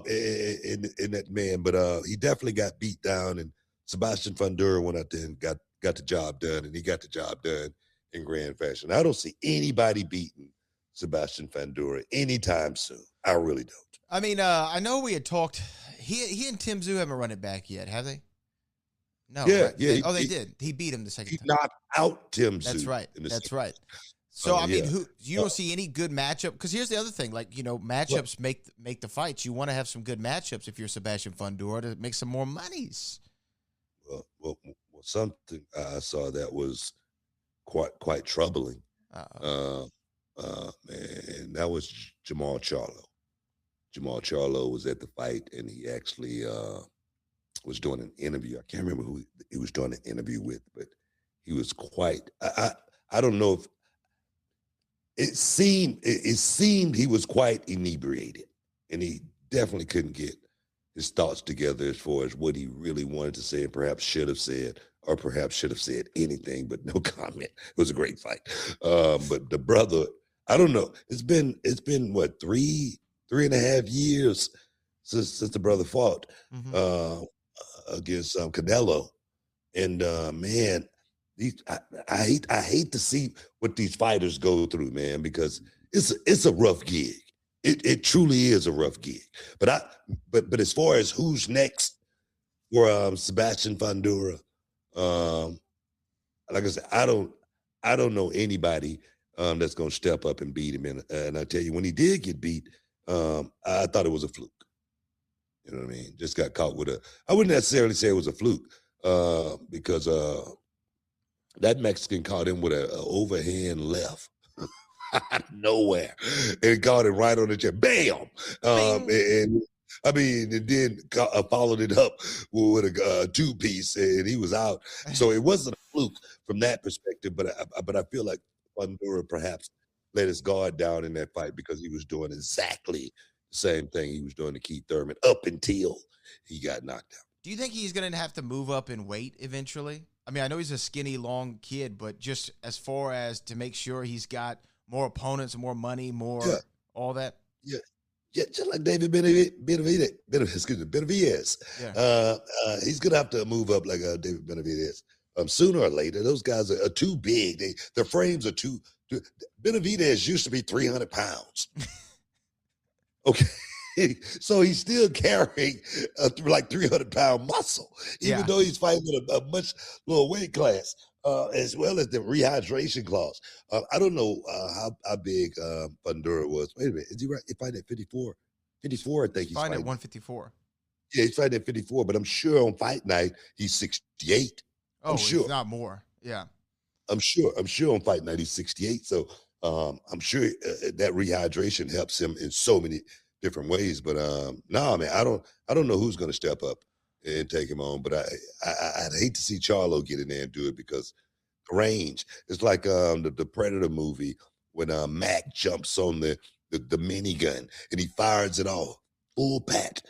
in that man, but he definitely got beat down, and Sebastian Fundora went out there and got the job done, and he got the job done in grand fashion. I don't see anybody beating Sebastian Fundora anytime soon. I really don't. I mean, I know we had talked. He and Tim Tszyu haven't run it back yet, have they? No. Yeah, right? yeah. They did. He beat him the second He time. knocked out Tim Tszyu. That's right. in the That's second. right. So I mean, Yeah. you don't see any good matchup? Because here's the other thing: like matchups make the fights. You want to have some good matchups if you're Sebastian Fundora to make some more monies. Well, something I saw that was quite troubling. Man, that was Jamal Charlo. Jamal Charlo was at the fight, and he actually was doing an interview. I can't remember who he was doing an interview with, but he was quite. I don't know if it seemed he was quite inebriated, and he definitely couldn't get his thoughts together as far as what he really wanted to say, and perhaps should have said, or perhaps should have said anything, but no comment. It was a great fight. But the brother, I don't know. It's been what, 3.5 years since the brother fought against Canelo, and man, I hate to see what these fighters go through, man, because it's a rough gig. It truly is a rough gig. But as far as who's next for Sebastian Fundora, like I said, I don't know anybody that's gonna step up and beat him. And I tell you, when he did get beat, I thought it was a fluke. You know what I mean? Just got caught with I wouldn't necessarily say it was a fluke, because that Mexican caught him with an overhand left out of nowhere, and caught him right on the chest. Bam! And I mean, and then followed it up with a two-piece, and he was out. So it wasn't a fluke from that perspective, but I feel like Fundora perhaps let his guard down in that fight because he was doing exactly the same thing he was doing to Keith Thurman up until he got knocked out. Do you think he's going to have to move up in weight eventually? I mean, I know he's a skinny, long kid, but just as far as to make sure he's got more opponents, more money, all that. Yeah, just like David Benavidez. Yeah. He's gonna have to move up like David Benavidez. Sooner or later, those guys are too big. Their frames are too. Benavidez used to be 300 pounds. Okay. So he's still carrying like 300-pound muscle, even though he's fighting a much lower weight class, as well as the rehydration clause. I don't know how big Fundora was. Wait a minute, is he right? He fighting at 54? 54, I think he's fighting at 154. Yeah, he's fighting at 54, but I'm sure on fight night he's 68. Oh, I'm sure. If not more. Yeah. I'm sure on fight night he's 68. So I'm sure that rehydration helps him in so many different ways. But no, man, I don't know who's going to step up and take him on. But I'd hate to see Charlo get in there and do it because the range. It's like the Predator movie when Mac jumps on the minigun and he fires it off. Full pat.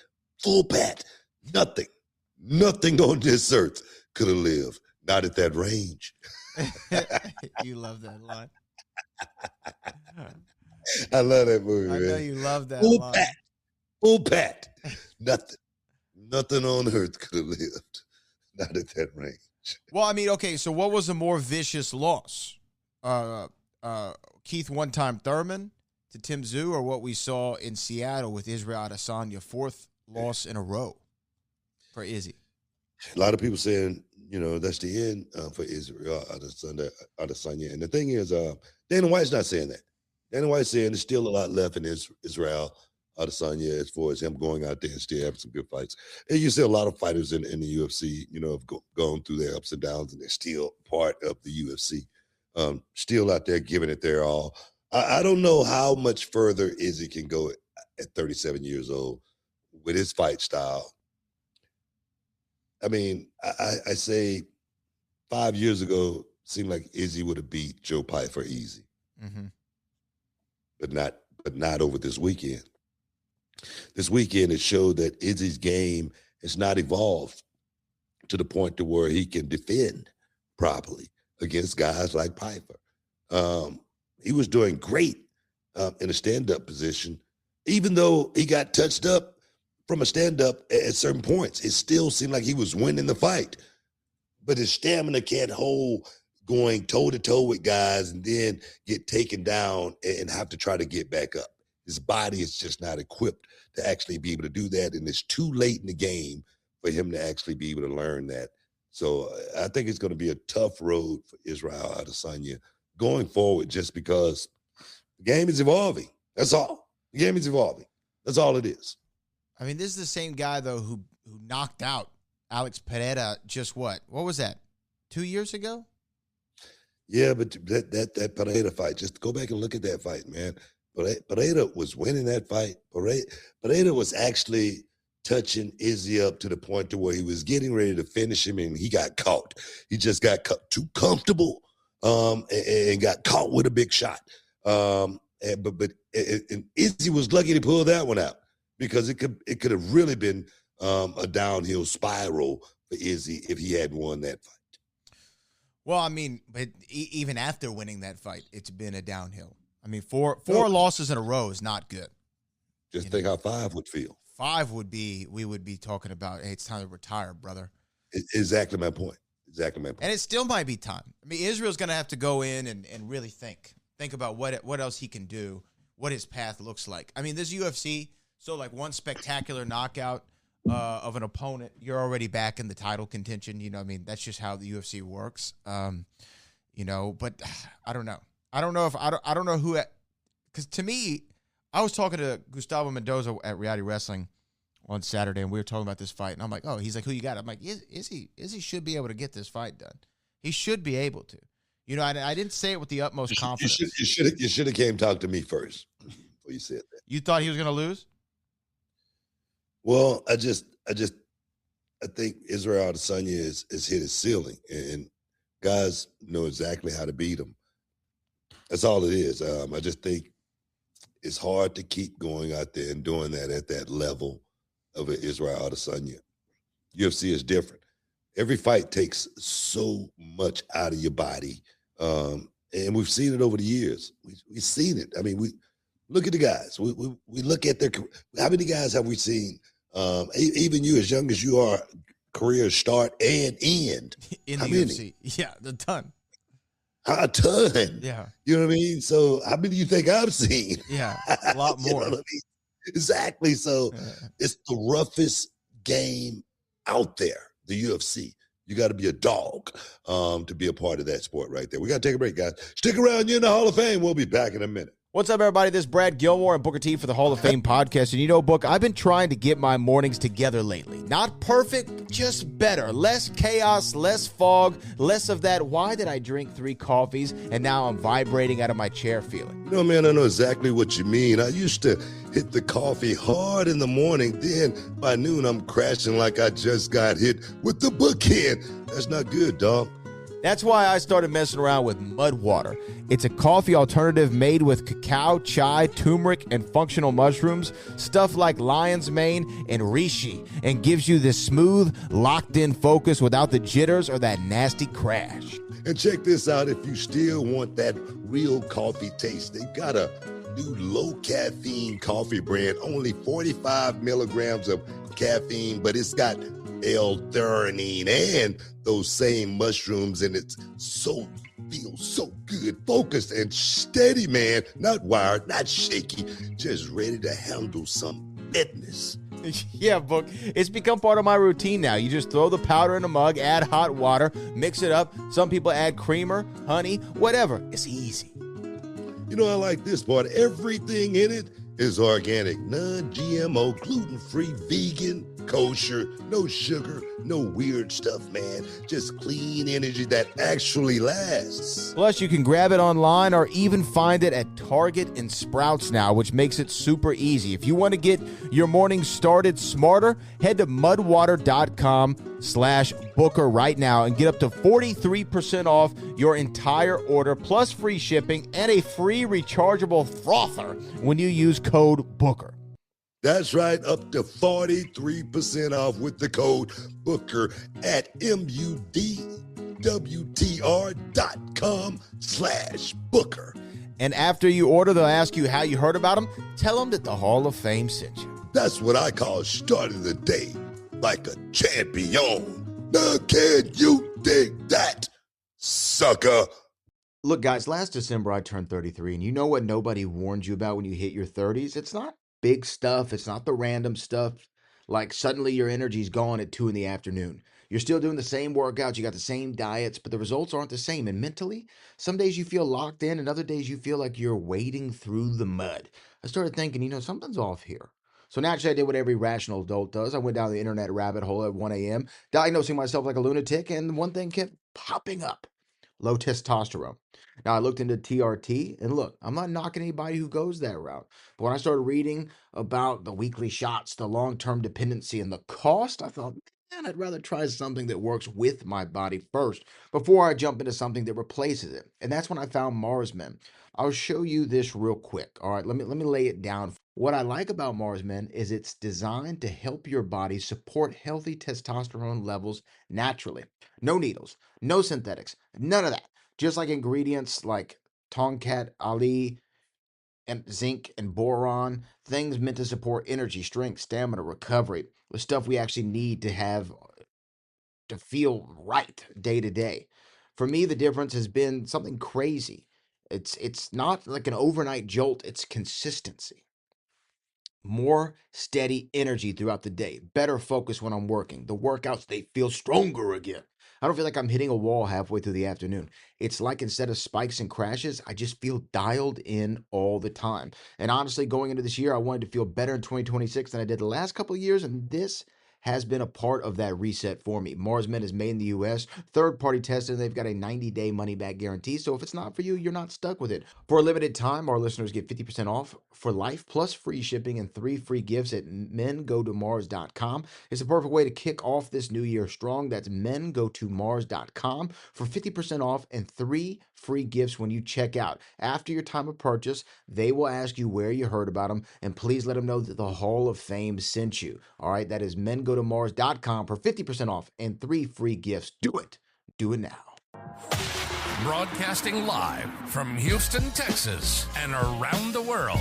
Nothing on this earth could have lived. Not at that range. You love that line. I love that movie. I know man. you love that Full line. pat. Full pat. Nothing on earth could have lived. Not at that range. Well, I mean, okay, so what was a more vicious loss? Keith one-time Thurman to Tim Tszyu, or what we saw in Seattle with Israel Adesanya, fourth loss in a row for Izzy? A lot of people saying, that's the end for Israel Adesanya. And the thing is, Dana White's not saying that. Dana White's saying there's still a lot left in Israel Adesanya as far as him going out there and still having some good fights. And you see a lot of fighters in the UFC, have gone through their ups and downs, and they're still part of the UFC. Still out there giving it their all. I don't know how much further Izzy can go at 37 years old with his fight style. I mean, I say 5 years ago, seemed like Izzy would have beat Joe Pyfer easy, but not over this weekend. this weekend, it showed that Izzy's game has not evolved to the point to where he can defend properly against guys like Piper. He was doing great in a stand-up position, even though he got touched up from a stand-up at certain points. It still seemed like he was winning the fight, but his stamina can't hold going toe-to-toe with guys and then get taken down and have to try to get back up. His body is just not equipped to actually be able to do that, and it's too late in the game for him to actually be able to learn that. So I think it's going to be a tough road for Israel Adesanya going forward, just because the game is evolving. That's all. The game is evolving. That's all it is. I mean, this is the same guy, though, who knocked out Alex Pereira just what was that, 2 years ago? Yeah, but that Pereira fight, just go back and look at that fight, man. Pereira was winning that fight. Pereira was actually touching Izzy up to the point to where he was getting ready to finish him, and he got caught. He just got too comfortable and got caught with a big shot. But Izzy was lucky to pull that one out, because it could have really been a downhill spiral for Izzy if he had won that fight. Well, I mean, but even after winning that fight, it's been a downhill. I mean, four losses in a row is not good. Just think how 5 would feel. 5 would be, we would be talking about, hey, it's time to retire, brother. Exactly my point. Exactly my point. And it still might be time. I mean, Israel's going to have to go in and really think about what else he can do, what his path looks like. I mean, this UFC, so like one spectacular knockout of an opponent, you're already back in the title contention. You know, I mean, that's just how the UFC works. You know, but I don't know. I don't know who, because to me, I was talking to Gustavo Mendoza at Reality Wrestling on Saturday, and we were talking about this fight, and I'm like, oh, he's like, who you got? I'm like, Izzy should be able to get this fight done. He should be able to. You know, I didn't say it with the utmost confidence. You should have came talk to me first before you said that. You thought he was going to lose? Well, I think Israel Adesanya has hit his ceiling, and guys know exactly how to beat him. That's all it is. I just think it's hard to keep going out there and doing that at that level of an Israel Adesanya. UFC is different. Every fight takes so much out of your body, and we've seen it over the years. We've seen it. I mean, we look at the guys. We look at their. How many guys have we seen? Even you, as young as you are, careers start and end in the UFC. Yeah, a ton. A ton. Yeah. You know what I mean? So how many do you think I've seen? Yeah, a lot more. You know what I mean? Exactly. So it's the roughest game out there, the UFC. You got to be a dog to be a part of that sport right there. We got to take a break, guys. Stick around. You're in the Hall of Fame. We'll be back in a minute. What's up, everybody? This is Brad Gilmore and Booker T for the Hall of Fame podcast. And you know, Book, I've been trying to get my mornings together lately. Not perfect, just better. Less chaos, less fog, less of that, why did I drink 3 coffees and now I'm vibrating out of my chair feeling? You know, man, I know exactly what you mean. I used to hit the coffee hard in the morning. Then by noon, I'm crashing like I just got hit with the bookend. That's not good, dog. That's why I started messing around with Mud Water. It's a coffee alternative made with cacao, chai, turmeric, and functional mushrooms, stuff like lion's mane and reishi, and gives you this smooth, locked-in focus without the jitters or that nasty crash. And check this out, if you still want that real coffee taste, they've got a new low-caffeine coffee brand, only 45 milligrams of caffeine, but it's got L-theanine and those same mushrooms, and it feels so good, focused and steady, man. Not wired, not shaky, just ready to handle some business. Yeah, Book. It's become part of my routine now. You just throw the powder in a mug, add hot water, mix it up. Some people add creamer, honey, whatever. It's easy. You know, I like this part. Everything in it is organic, non-GMO, gluten-free, vegan, kosher, no sugar, no weird stuff, man. Just clean energy that actually lasts. Plus, you can grab it online or even find it at Target and Sprouts now, which makes it super easy. If you want to get your morning started smarter, head to mudwater.com/Booker right now and get up to 43% off your entire order, plus free shipping and a free rechargeable frother when you use code Booker. That's right, up to 43% off with the code BOOKER at MUDWTR.com/Booker. And after you order, they'll ask you how you heard about them. Tell them that the Hall of Fame sent you. That's what I call starting the day like a champion. Now can you dig that, sucker? Look, guys, last December I turned 33, and you know what nobody warned you about when you hit your 30s? It's not big stuff. It's not the random stuff. Like suddenly your energy's gone at 2 in the afternoon. You're still doing the same workouts, you got the same diets, but the results aren't the same. And mentally, some days you feel locked in, and other days you feel like you're wading through the mud. I started thinking, something's off here. So naturally, I did what every rational adult does. I went down the internet rabbit hole at 1 a.m., diagnosing myself like a lunatic, and one thing kept popping up: low testosterone. Now, I looked into TRT, and look, I'm not knocking anybody who goes that route. But when I started reading about the weekly shots, the long-term dependency, and the cost, I thought, man, I'd rather try something that works with my body first before I jump into something that replaces it. And that's when I found Mars Men. I'll show you this real quick. All right, let me lay it down. What I like about Mars Men is it's designed to help your body support healthy testosterone levels naturally. No needles, no synthetics, none of that. Just like ingredients like Tongkat Ali and zinc and boron, things meant to support energy, strength, stamina, recovery, the stuff we actually need to have to feel right day to day. For me, the difference has been something crazy. It's not like an overnight jolt, it's consistency. More steady energy throughout the day, better focus when I'm working. The workouts, they feel stronger again. I don't feel like I'm hitting a wall halfway through the afternoon. It's like instead of spikes and crashes, I just feel dialed in all the time. And honestly, going into this year, I wanted to feel better in 2026 than I did the last couple of years, and this has been a part of that reset for me. Mars Men is made in the US, third-party tested, and they've got a 90-day money-back guarantee. So if it's not for you, you're not stuck with it. For a limited time, our listeners get 50% off for life, plus free shipping and 3 free gifts at mengotomars.com. It's a perfect way to kick off this new year strong. That's mengotomars.com for 50% off and 3 free gifts when you check out. After your time of purchase, they will ask you where you heard about them, and please let them know that the Hall of Fame sent you. All right, that is mengotomars.com for 50% off and 3 free gifts. Do it. Do it now. Broadcasting live from Houston, Texas, and around the world.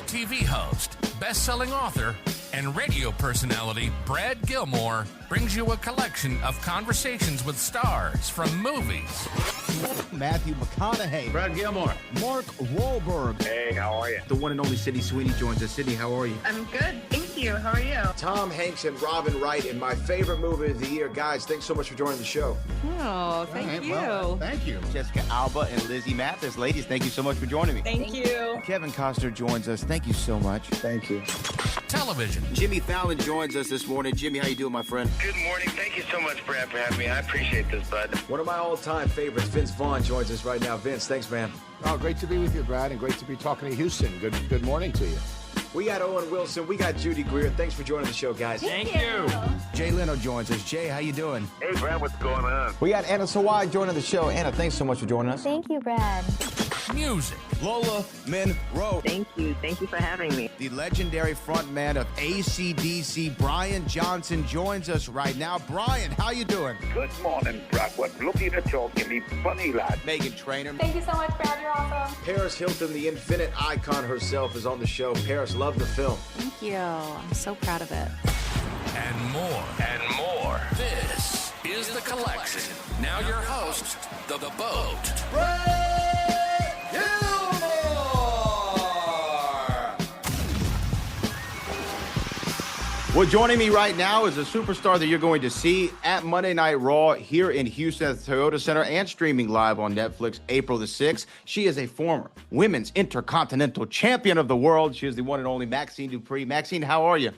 TV host, best-selling author, and radio personality Brad Gilmore brings you a collection of conversations with stars from movies. Matthew McConaughey. Brad Gilmore. Mark Wahlberg. Hey, how are you? The one and only Sydney Sweeney joins us. Sydney, how are you? I'm good. Thank you. How are you? Tom Hanks and Robin Wright in my favorite movie of the year. Guys, thanks so much for joining the show. Oh, thank you. Thank you. Jessica Alba and Lizzie Mathis. Ladies, thank you so much for joining me. Thank you. Kevin Costner joins us. Thank you so much. Thank you. Television. Jimmy Fallon joins us this morning. Jimmy, how you doing, my friend? Good morning. Thank you so much, Brad, for having me. I appreciate this, bud. One of my all-time favorites, Vince Vaughn, joins us right now. Vince, thanks, man. Oh, great to be with you, Brad, and great to be talking to Houston. Good morning to you. We got Owen Wilson. We got Judy Greer. Thanks for joining the show, guys. Thank you. Jay Leno joins us. Jay, how you doing? Hey, Brad, what's going on? We got Anna Sawai joining the show. Anna, thanks so much for joining us. Thank you, Brad. Music. Lola Monroe. Thank you. Thank you for having me. The legendary frontman of AC/DC, Brian Johnson, joins us right now. Brian, how you doing? Good morning, Brad. What lucky to talk to me, funny lad. Megan Trainor. Thank you so much, Brad. You're awesome. Paris Hilton, the infinite icon herself, is on the show. Paris, love the film. Thank you. I'm so proud of it. And more. And more. This is The Collection. Now your host, The Boat. Well, joining me right now is a superstar that you're going to see at Monday Night Raw here in Houston at the Toyota Center and streaming live on Netflix April the 6th. She is a former women's intercontinental champion of the world. She is the one and only Maxine Dupri. Maxine, how are you?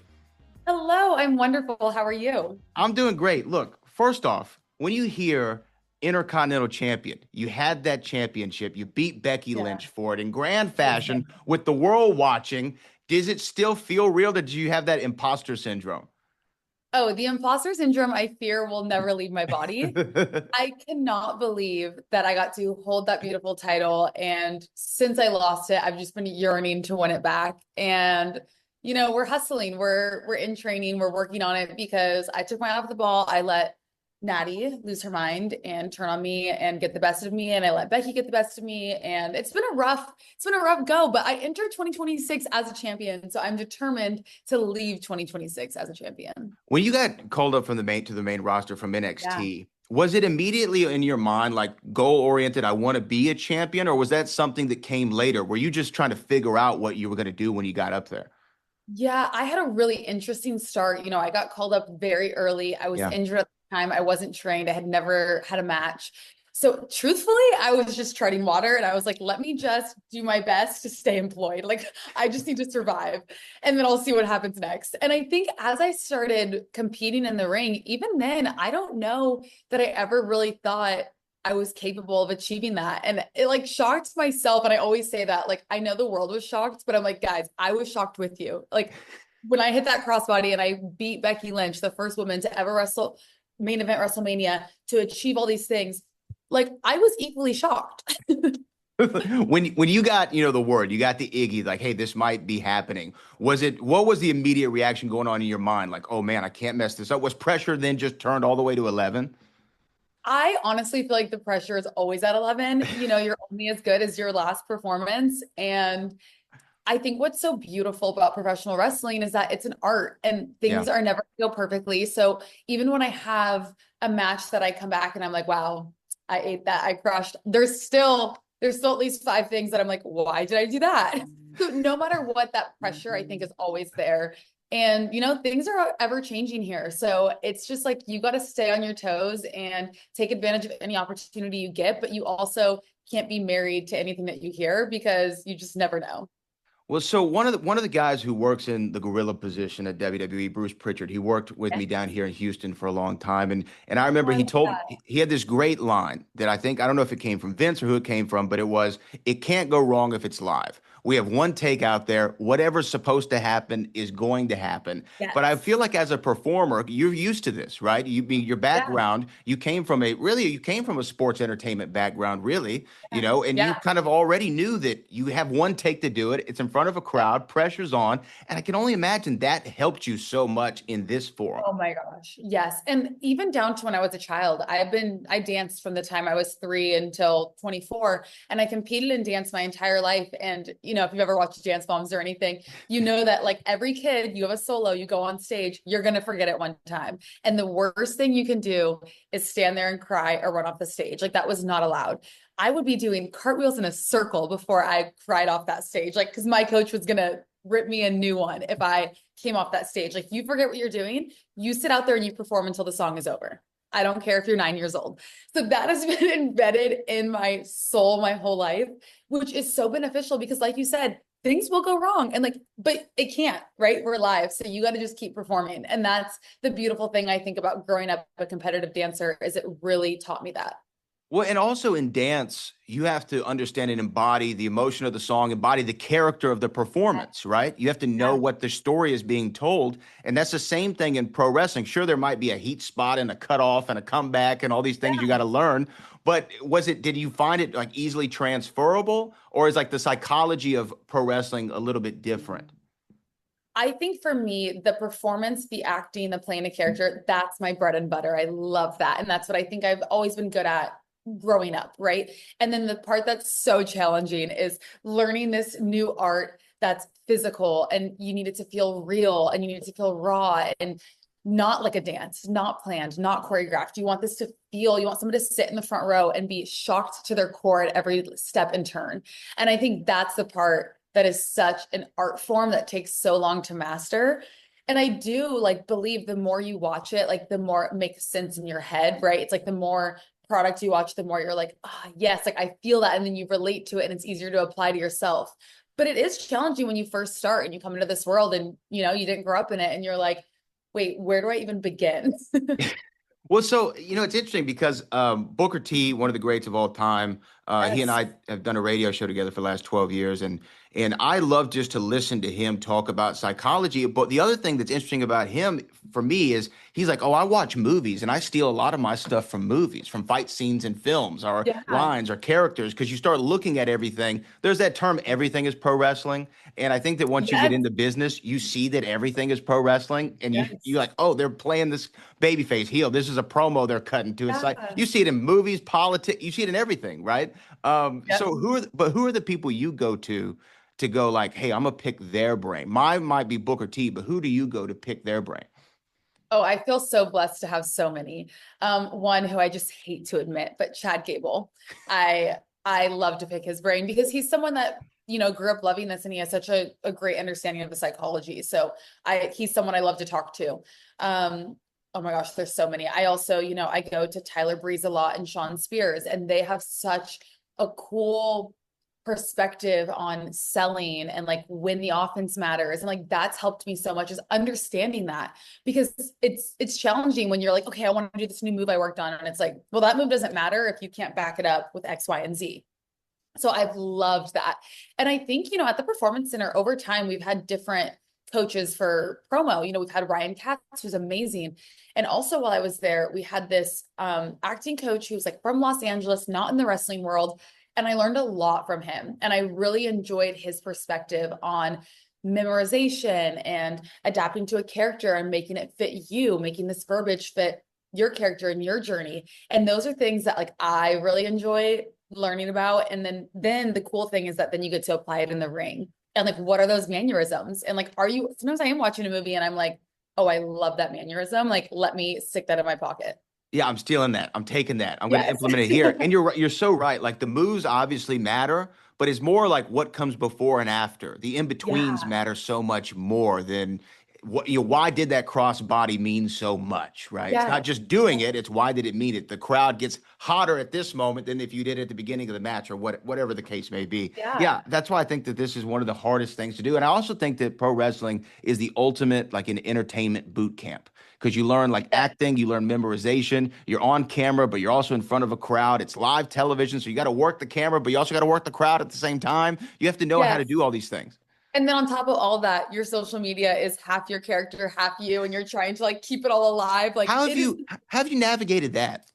Hello. I'm wonderful. How are you? I'm doing great. Look, first off, when you hear Intercontinental Champion, you had that championship. You beat Becky Lynch for it in grand fashion with the world watching. Does it still feel real? Or do you have that imposter syndrome? Oh, the imposter syndrome, I fear, will never leave my body. I cannot believe that I got to hold that beautiful title. And since I lost it, I've just been yearning to win it back. And, we're hustling, we're in training, we're working on it because I took my eye off the ball. I let Natty lose her mind and turn on me and get the best of me. And I let Becky get the best of me. And it's been a rough go, but I entered 2026 as a champion. So I'm determined to leave 2026 as a champion. When you got called up from the main roster from NXT, was it immediately in your mind, like goal oriented, I want to be a champion? Or was that something that came later? Were you just trying to figure out what you were going to do when you got up there? Yeah, I had a really interesting start. I got called up very early. I was injured at the time. I wasn't trained. I had never had a match. So truthfully, I was just treading water and I was like, let me just do my best to stay employed. Like, I just need to survive and then I'll see what happens next. And I think as I started competing in the ring, even then, I don't know that I ever really thought I was capable of achieving that. And it like shocked myself. And I always say that, like, I know the world was shocked, but I'm like, guys, I was shocked with you. Like when I hit that crossbody and I beat Becky Lynch, the first woman to ever wrestle main event WrestleMania, to achieve all these things, like I was equally shocked. When you got, the word, you got the Iggy, like, hey, this might be happening. What was the immediate reaction going on in your mind? Like, oh man, I can't mess this up. Was pressure then just turned all the way to 11? I honestly feel like the pressure is always at 11. You're only as good as your last performance. And I think what's so beautiful about professional wrestling is that it's an art and things are never go perfectly. So even when I have a match that I come back and I'm like, wow, I ate that, I crushed, there's still at least 5 things that I'm like, why did I do that? So no matter what, that pressure I think is always there. And, things are ever changing here. So it's just like, you got to stay on your toes and take advantage of any opportunity you get, but you also can't be married to anything that you hear because you just never know. Well, so one of the guys who works in the gorilla position at WWE, Bruce Pritchard, he worked with me down here in Houston for a long time. And I remember he had this great line that I don't know if it came from Vince or who it came from, but it was, it can't go wrong if it's live. We have one take out there. Whatever's supposed to happen is going to happen. Yes. But I feel like as a performer, you're used to this, right? Your background, you came from a sports entertainment background, really, and you kind of already knew that you have one take to do it. It's in front of a crowd, pressure's on. And I can only imagine that helped you so much in this forum. Oh my gosh. Yes. And even down to when I was a child, I danced from the time I was 3 until 24, and I competed in dance my entire life. And if you've ever watched Dance Moms or anything, that like every kid, you have a solo, you go on stage, you're going to forget it one time. And the worst thing you can do is stand there and cry or run off the stage. Like that was not allowed. I would be doing cartwheels in a circle before I cried off that stage. Like, cause my coach was going to rip me a new one if I came off that stage. Like, you forget what you're doing, you sit out there and you perform until the song is over. I don't care if you're 9 years old. So that has been embedded in my soul my whole life, which is so beneficial because like you said, things will go wrong and but it can't, right? We're live. So you got to just keep performing. And that's the beautiful thing I think about growing up a competitive dancer is it really taught me that. Well, and also in dance, you have to understand and embody the emotion of the song, embody the character of the performance, right? You have to know what the story is being told. And that's the same thing in pro wrestling. Sure, there might be a heat spot and a cutoff and a comeback and all these things you got to learn. But did you find it like easily transferable, or is like the psychology of pro wrestling a little bit different? I think for me, the performance, the acting, the playing a character, that's my bread and butter. I love that. And that's what I think I've always been good at growing up, right? And then the part that's so challenging is learning this new art that's physical, and you need it to feel real and you need it to feel raw and not like a dance, not planned, not choreographed. You want this to feel, you want someone to sit in the front row and be shocked to their core at every step and turn. And I think that's the part that is such an art form that takes so long to master. And I do believe the more you watch it, the more it makes sense in your head, right? It's like the more product you watch, the more you're like, yes, I feel that. And then you relate to it and it's easier to apply to yourself. But it is challenging when you first start and you come into this world and, you didn't grow up in it and you're like, wait, where do I even begin? Well, so, it's interesting because Booker T, one of the greats of all time, he and Yes. I have done a radio show together for the last 12 years, and I love just to listen to him talk about psychology. But the other thing that's interesting about him for me is he's like, oh, I watch movies and I steal a lot of my stuff from movies, from fight scenes in films or Yeah. lines or characters, because you start looking at everything. There's that term, everything is pro wrestling. And I think that once you get Yes. into business, you see that everything is pro wrestling, and Yes. you're like, oh, they're playing this babyface heel. This is a promo they're cutting to. It's like Yeah. you see it in movies, politics, you see it in everything, right? Yep. So who are the people you go to go like, hey, I'm gonna pick their brain? Mine might be Booker T, but who do you go to pick their brain? Oh, I feel so blessed to have so many. One who I just hate to admit, but Chad Gable. I love to pick his brain because he's someone that, grew up loving this and he has such a great understanding of the psychology. So he's someone I love to talk to. Oh my gosh, there's so many. I also, I go to Tyler Breeze a lot and Sean Spears, and they have such a cool perspective on selling and like when the offense matters. And like, that's helped me so much, is understanding that, because it's challenging when you're like, okay, I want to do this new move I worked on. And it's like, well, that move doesn't matter if you can't back it up with X, Y, and Z. So I've loved that. And I think, at the Performance Center over time, we've had different coaches for promo. We've had Ryan Katz, who's amazing. And also while I was there, we had this acting coach who was like from Los Angeles, not in the wrestling world. And I learned a lot from him. And I really enjoyed his perspective on memorization and adapting to a character and making it fit you, making this verbiage fit your character and your journey. And those are things that like I really enjoy learning about. And then the cool thing is that then you get to apply it in the ring. And like, what are those mannerisms? And like, sometimes I am watching a movie and I'm like, oh, I love that mannerism. Like, let me stick that in my pocket. Yeah, I'm stealing that. I'm taking that. I'm going to implement it here. And you're so right. Like the moves obviously matter, but it's more like what comes before and after. The in-betweens matter so much more than why did that crossbody mean so much, right? It's not just doing it, it's why did it mean it? The crowd gets hotter at this moment than if you did it at the beginning of the match or whatever the case may be. Yeah, that's why I think that this is one of the hardest things to do. And I also think that pro wrestling is the ultimate like an entertainment boot camp, because you learn like acting, you learn memorization, you're on camera, but you're also in front of a crowd. It's live television, so you got to work the camera, but you also got to work the crowd at the same time. You have to know how to do all these things. And then on top of all that, your social media is half your character, half you, and you're trying to like keep it all alive. Like, how have you navigated that?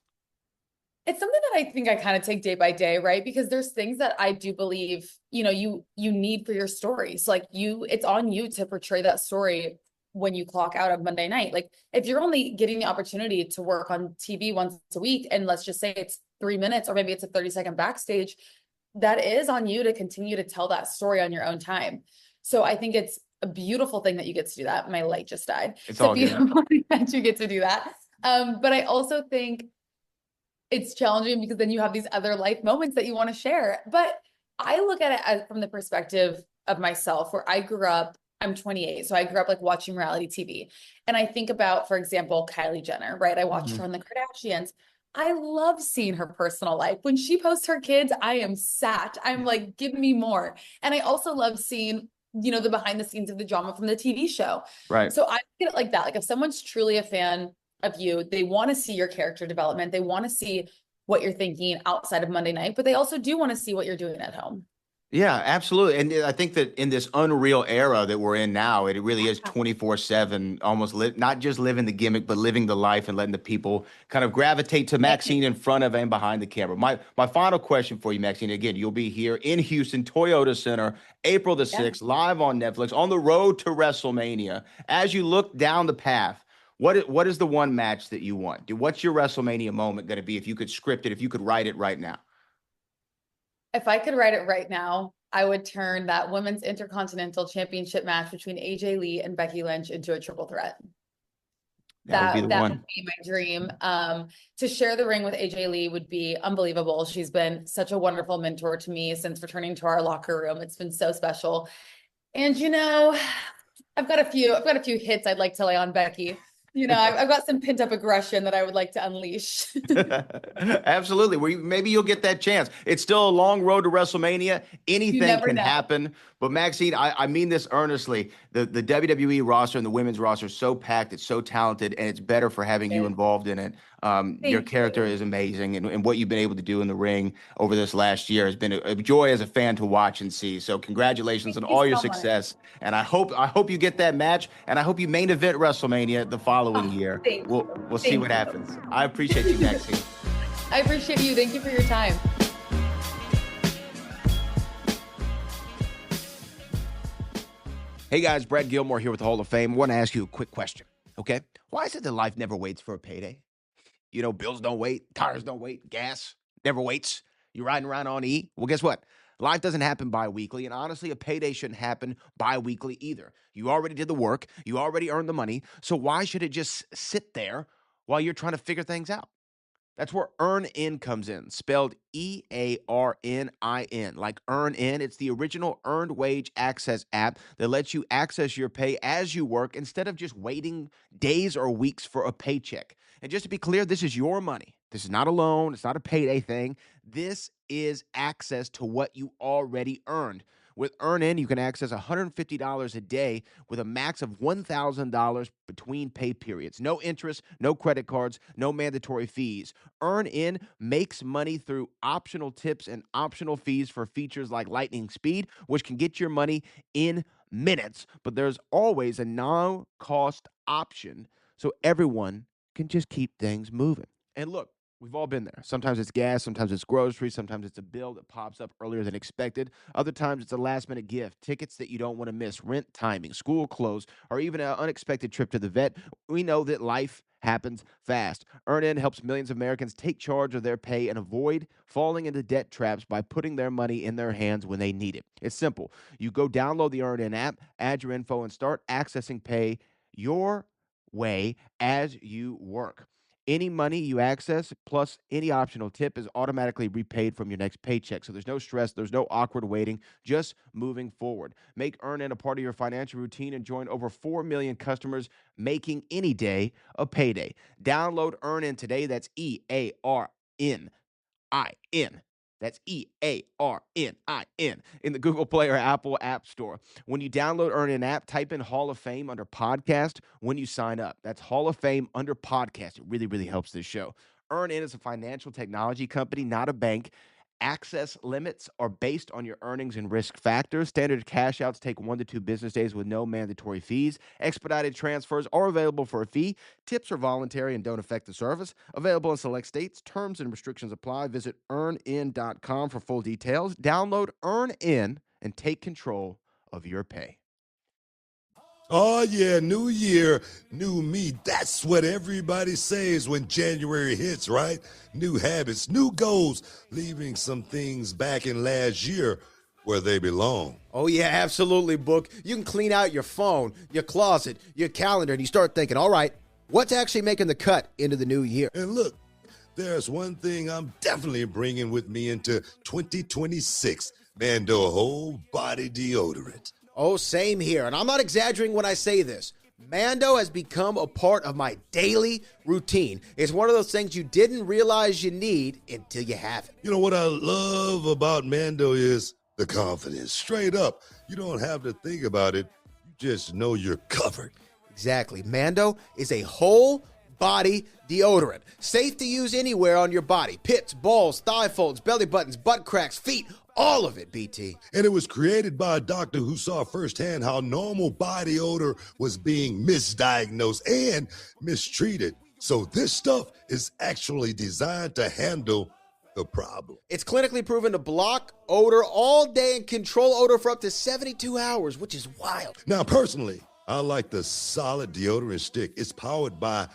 It's something that I think I kind of take day by day, right? Because there's things that I do believe, you need for your story. So like it's on you to portray that story when you clock out on Monday night. Like if you're only getting the opportunity to work on TV once a week, and let's just say it's 3 minutes, or maybe it's a 30-second backstage, that is on you to continue to tell that story on your own time. So I think it's a beautiful thing that you get to do that. My light just died. It's all good. That you get to do that. But I also think it's challenging because then you have these other life moments that you want to share. But I look at it from the perspective of myself, where I grew up, I'm 28. So I grew up like watching reality TV. And I think about, for example, Kylie Jenner, right? I watched her on the Kardashians. I love seeing her personal life. When she posts her kids, I am sat. I'm like, give me more. And I also love seeing, the behind the scenes of the drama from the TV show. Right. So I get it like that. Like if someone's truly a fan of you, they want to see your character development. They want to see what you're thinking outside of Monday night, but they also do want to see what you're doing at home. Yeah, absolutely. And I think that in this unreal era that we're in now, it really is 24/7, almost not just living the gimmick, but living the life and letting the people kind of gravitate to Maxine in front of and behind the camera. My final question for you, Maxine, again, you'll be here in Houston, Toyota Center, April the 6th, live on Netflix, on the road to WrestleMania. As you look down the path, what is the one match that you want? What's your WrestleMania moment going to be if you could script it, if you could write it right now? If I could write it right now, I would turn that Women's Intercontinental Championship match between AJ Lee and Becky Lynch into a triple threat. That would be my dream. To share the ring with AJ Lee would be unbelievable. She's been such a wonderful mentor to me since returning to our locker room. It's been so special. And I've got a few hits I'd like to lay on Becky. I've got some pent up aggression that I would like to unleash. Absolutely. Maybe you'll get that chance. It's still a long road to WrestleMania. Anything can happen. But Maxine, I mean this earnestly. The WWE roster and the women's roster is so packed. It's so talented, and it's better for having you involved in it. Your character is amazing, and what you've been able to do in the ring over this last year has been a joy as a fan to watch and see. So congratulations on all your success, and I hope you get that match, and I hope you main event WrestleMania the following year. We'll see what happens. I appreciate you, Maxine. I appreciate you. Thank you for your time. Hey guys, Brad Gilmore here with the Hall of Fame. I want to ask you a quick question, okay? Why is it that life never waits for a payday? You know, bills don't wait, tires don't wait, gas never waits. You're riding around on E. Well, guess what? Life doesn't happen bi-weekly, and honestly, a payday shouldn't happen bi-weekly either. You already did the work. You already earned the money. So why should it just sit there while you're trying to figure things out? That's where EarnIn comes in, spelled EARNIN, like EarnIn. It's the original earned wage access app that lets you access your pay as you work instead of just waiting days or weeks for a paycheck. And just to be clear, this is your money. This is not a loan. It's not a payday thing. This is access to what you already earned. With EarnIn, you can access $150 a day with a max of $1,000 between pay periods. No interest, no credit cards, no mandatory fees. EarnIn makes money through optional tips and optional fees for features like lightning speed, which can get your money in minutes. But there's always a no-cost option so everyone can just keep things moving. And look, we've all been there. Sometimes it's gas, sometimes it's groceries, sometimes it's a bill that pops up earlier than expected. Other times it's a last-minute gift, tickets that you don't want to miss, rent timing, school clothes, or even an unexpected trip to the vet. We know that life happens fast. EarnIn helps millions of Americans take charge of their pay and avoid falling into debt traps by putting their money in their hands when they need it. It's simple. You go download the EarnIn app, add your info, and start accessing pay your way as you work. Any money you access plus any optional tip is automatically repaid from your next paycheck. So there's no stress, there's no awkward waiting, just moving forward. Make EarnIn a part of your financial routine and join over 4 million customers making any day a payday. Download EarnIn today. That's EARNIN. That's EARNIN in the Google Play or Apple App Store. When you download EarnIn app, type in Hall of Fame under podcast when you sign up. That's Hall of Fame under podcast. It really, really helps this show. EarnIn is a financial technology company, not a bank. Access limits are based on your earnings and risk factors. Standard cash outs take 1 to 2 business days with no mandatory fees. Expedited transfers are available for a fee. Tips are voluntary and don't affect the service. Available in select states. Terms and restrictions apply. Visit earnin.com for full details. Download EarnIn and take control of your pay. Oh, yeah, new year, new me. That's what everybody says when January hits, right? New habits, new goals, leaving some things back in last year where they belong. Oh, yeah, absolutely, Book. You can clean out your phone, your closet, your calendar, and you start thinking, all right, what's actually making the cut into the new year? And look, there's one thing I'm definitely bringing with me into 2026. Mando whole body deodorant. Oh, same here. And I'm not exaggerating when I say this. Mando has become a part of my daily routine. It's one of those things you didn't realize you need until you have it. You know what I love about Mando is the confidence. Straight up. You don't have to think about it. You just know you're covered. Exactly. Mando is a whole body deodorant. Safe to use anywhere on your body. Pits, balls, thigh folds, belly buttons, butt cracks, feet, all of it, BT. And it was created by a doctor who saw firsthand how normal body odor was being misdiagnosed and mistreated. So this stuff is actually designed to handle the problem. It's clinically proven to block odor all day and control odor for up to 72 hours, which is wild. Now, personally, I like the solid deodorant stick. It's powered by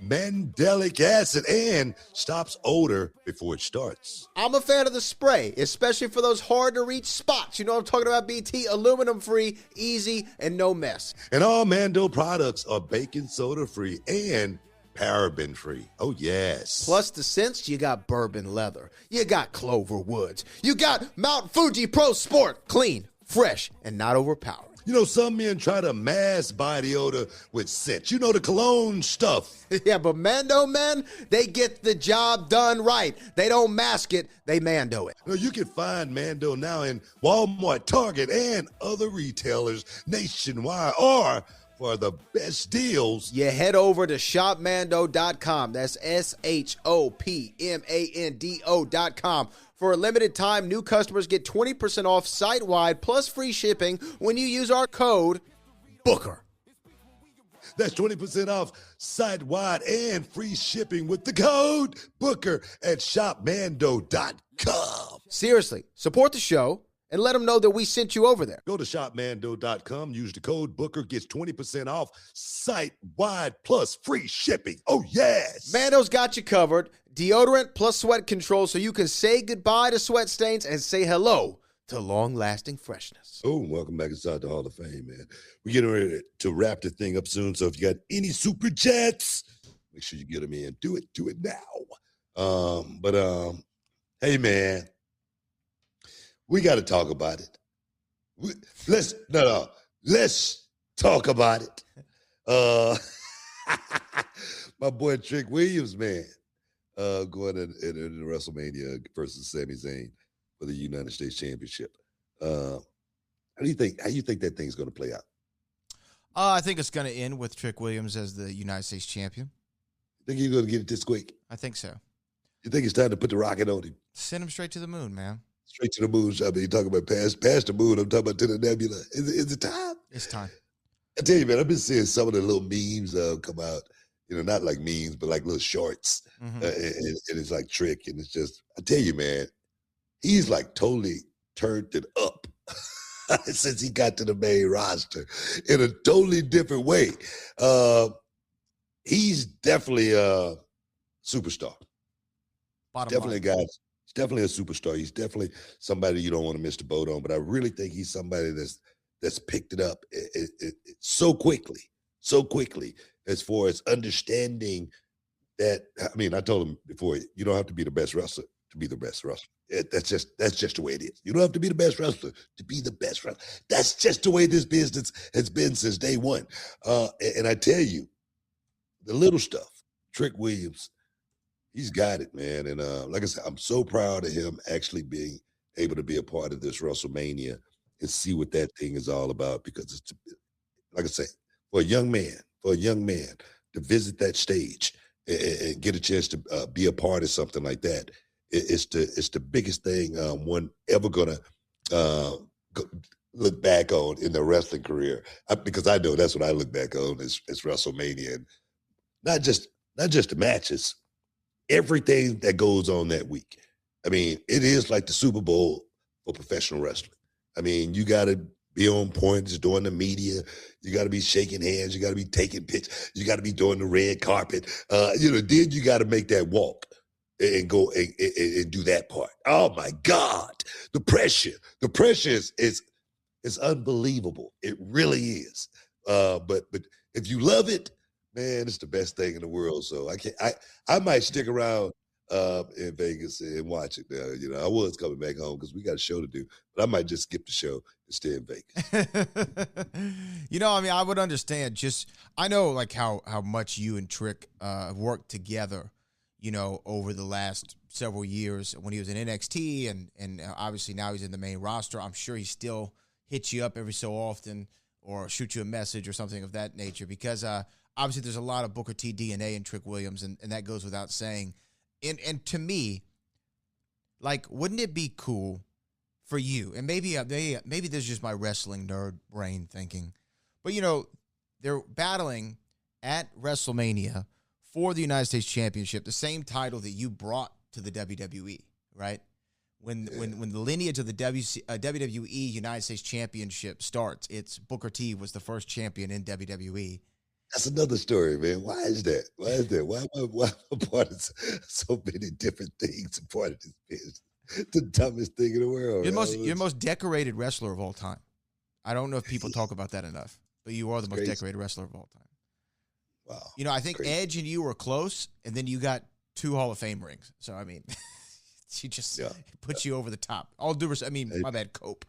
mandelic acid and stops odor before it starts. I'm a fan of the spray, especially for those hard to reach spots. You know what I'm talking about, BT? Aluminum free, easy, and no mess. And all Mando products are baking soda free and paraben free. Oh, yes. Plus the scents, you got bourbon leather. You got Clover Woods. You got Mount Fuji Pro Sport. Clean, fresh, and not overpowered. You know, some men try to mask body odor with scent. You know, the cologne stuff. Yeah, but Mando men, they get the job done right. They don't mask it, they Mando it. You can find Mando now in Walmart, Target, and other retailers nationwide. Or for the best deals, you head over to shopmando.com. That's shopmando.com. For a limited time, new customers get 20% off site-wide plus free shipping when you use our code BOOKER. that's 20% off site-wide and free shipping with the code BOOKER at shopmando.com. Seriously, support the show and let them know that we sent you over there. Go to shopmando.com, use the code BOOKER, gets 20% off site-wide plus free shipping. Oh, yes. Mando's got you covered. Deodorant plus sweat control so you can say goodbye to sweat stains and say hello to long-lasting freshness. Oh, welcome back inside the Hall of Fame, man. We're getting ready to wrap the thing up soon, so if you got any super chats, make sure you get them in. Do it now. Hey, man, we got to talk about it. Let's talk about it. My boy Trick Williams, man, going in WrestleMania versus Sami Zayn for the United States Championship. How do you think that thing's going to play out? I think it's going to end with Trick Williams as the United States champion. Think he's going to get it this quick? I think so. You think it's time to put the rocket on him? Send him straight to the moon, man. Straight to the moon. I mean, you're talking about past the moon. I'm talking about to the nebula. Is it time? It's time. I tell you, man, I've been seeing some of the little memes come out. You know, not like memes, but like little shorts. Mm-hmm. And it's like Trick. And it's just, I tell you, man, he's like totally turned it up since he got to the main roster in a totally different way. He's definitely a superstar. Definitely a guy. He's definitely a superstar. He's definitely somebody you don't want to miss the boat on. But I really think he's somebody that's picked it up so quickly as far as understanding that. I mean, I told him before, you don't have to be the best wrestler to be the best wrestler. That's just the way it is. You don't have to be the best wrestler to be the best wrestler. That's just the way this business has been since day one. And I tell you, the little stuff, Trick Williams, he's got it, man. And like I said, I'm so proud of him actually being able to be a part of this WrestleMania and see what that thing is all about. Because it's, like I say, for a young man to visit that stage and get a chance to be a part of something like that, it's the biggest thing one ever gonna look back on in the wrestling career. Because I know that's what I look back on is WrestleMania, and not just the matches, everything that goes on that week. I mean, it is like the Super Bowl for professional wrestling. I mean, you got to be on point just doing the media. You got to be shaking hands. You got to be taking pictures. You got to be doing the red carpet. Then you got to make that walk and go and do that part. Oh my God, the pressure is unbelievable. It really is. But if you love it, man, it's the best thing in the world. So I might stick around in Vegas and watch it. I was coming back home because we got a show to do, but I might just skip the show and stay in Vegas. I mean, I would understand. I know like how much you and Trick have worked together, over the last several years when he was in NXT and obviously now he's in the main roster. I'm sure he still hits you up every so often or shoot you a message or something of that nature because obviously there's a lot of Booker T DNA in Trick Williams, and that goes without saying. And to me, like, wouldn't it be cool for you? And maybe this is just my wrestling nerd brain thinking, but they're battling at WrestleMania for the United States Championship, the same title that you brought to the WWE, right? When the lineage of the WWE United States Championship starts, it's Booker T was the first champion in WWE. That's another story, man. Why is that? Why am I part of so many different things? A part of this business, the dumbest thing in the world. You're the most decorated wrestler of all time. I don't know if people talk about that enough, but you are the most decorated wrestler of all time. Wow. I think Edge and you were close, and then you got 2 Hall of Fame rings. So I mean, she just puts you over the top. All due respect. I mean, my bad. Cope.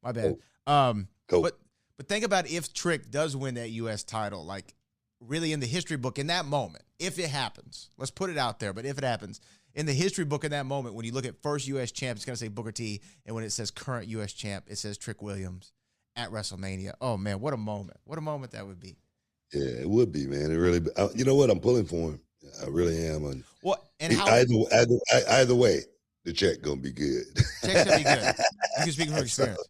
My bad. Cope. But think about if Trick does win that U.S. title, like really in the history book in that moment, if it happens, let's put it out there, but if it happens, in the history book in that moment, when you look at first U.S. champ, it's going to say Booker T, and when it says current U.S. champ, it says Trick Williams. at WrestleMania. Oh man, what a moment! What a moment that would be. Yeah, it would be, man. It really. You know what? I'm pulling for him. I really am. And What and how? Either way, the check gonna be good. Check's gonna be good. You can speak from experience.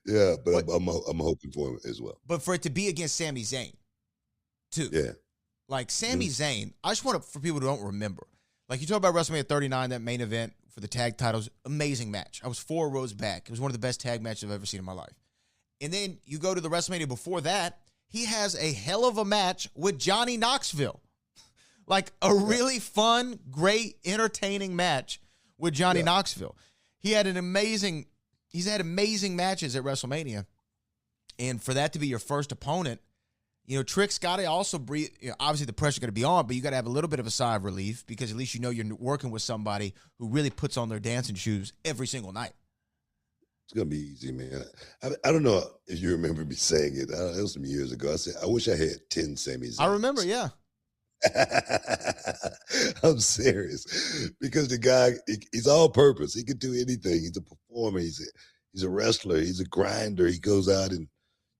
Yeah, but I'm hoping for him as well. But for it to be against Sami Zayn, too. Yeah. Like Sami Zayn, I just want to, for people who don't remember, like you talk about WrestleMania 39, that main event for the tag titles, amazing match. I was 4 rows back. It was one of the best tag matches I've ever seen in my life. And then you go to the WrestleMania before that, he has a hell of a match with Johnny Knoxville. Like a really fun, great, entertaining match with Johnny Knoxville. He's had amazing matches at WrestleMania. And for that to be your first opponent, you know, Trick's got to also breathe. You know, obviously, the pressure's going to be on, but you got to have a little bit of a sigh of relief because at least you know you're working with somebody who really puts on their dancing shoes every single night. It's going to be easy, man. I don't know if you remember me saying it. It was some years ago. I said, I wish I had 10 Sami Zayns. I remember, yeah. I'm serious. Because the guy, he's all purpose. He can do anything. He's a performer. He's a wrestler. He's a grinder. He goes out and,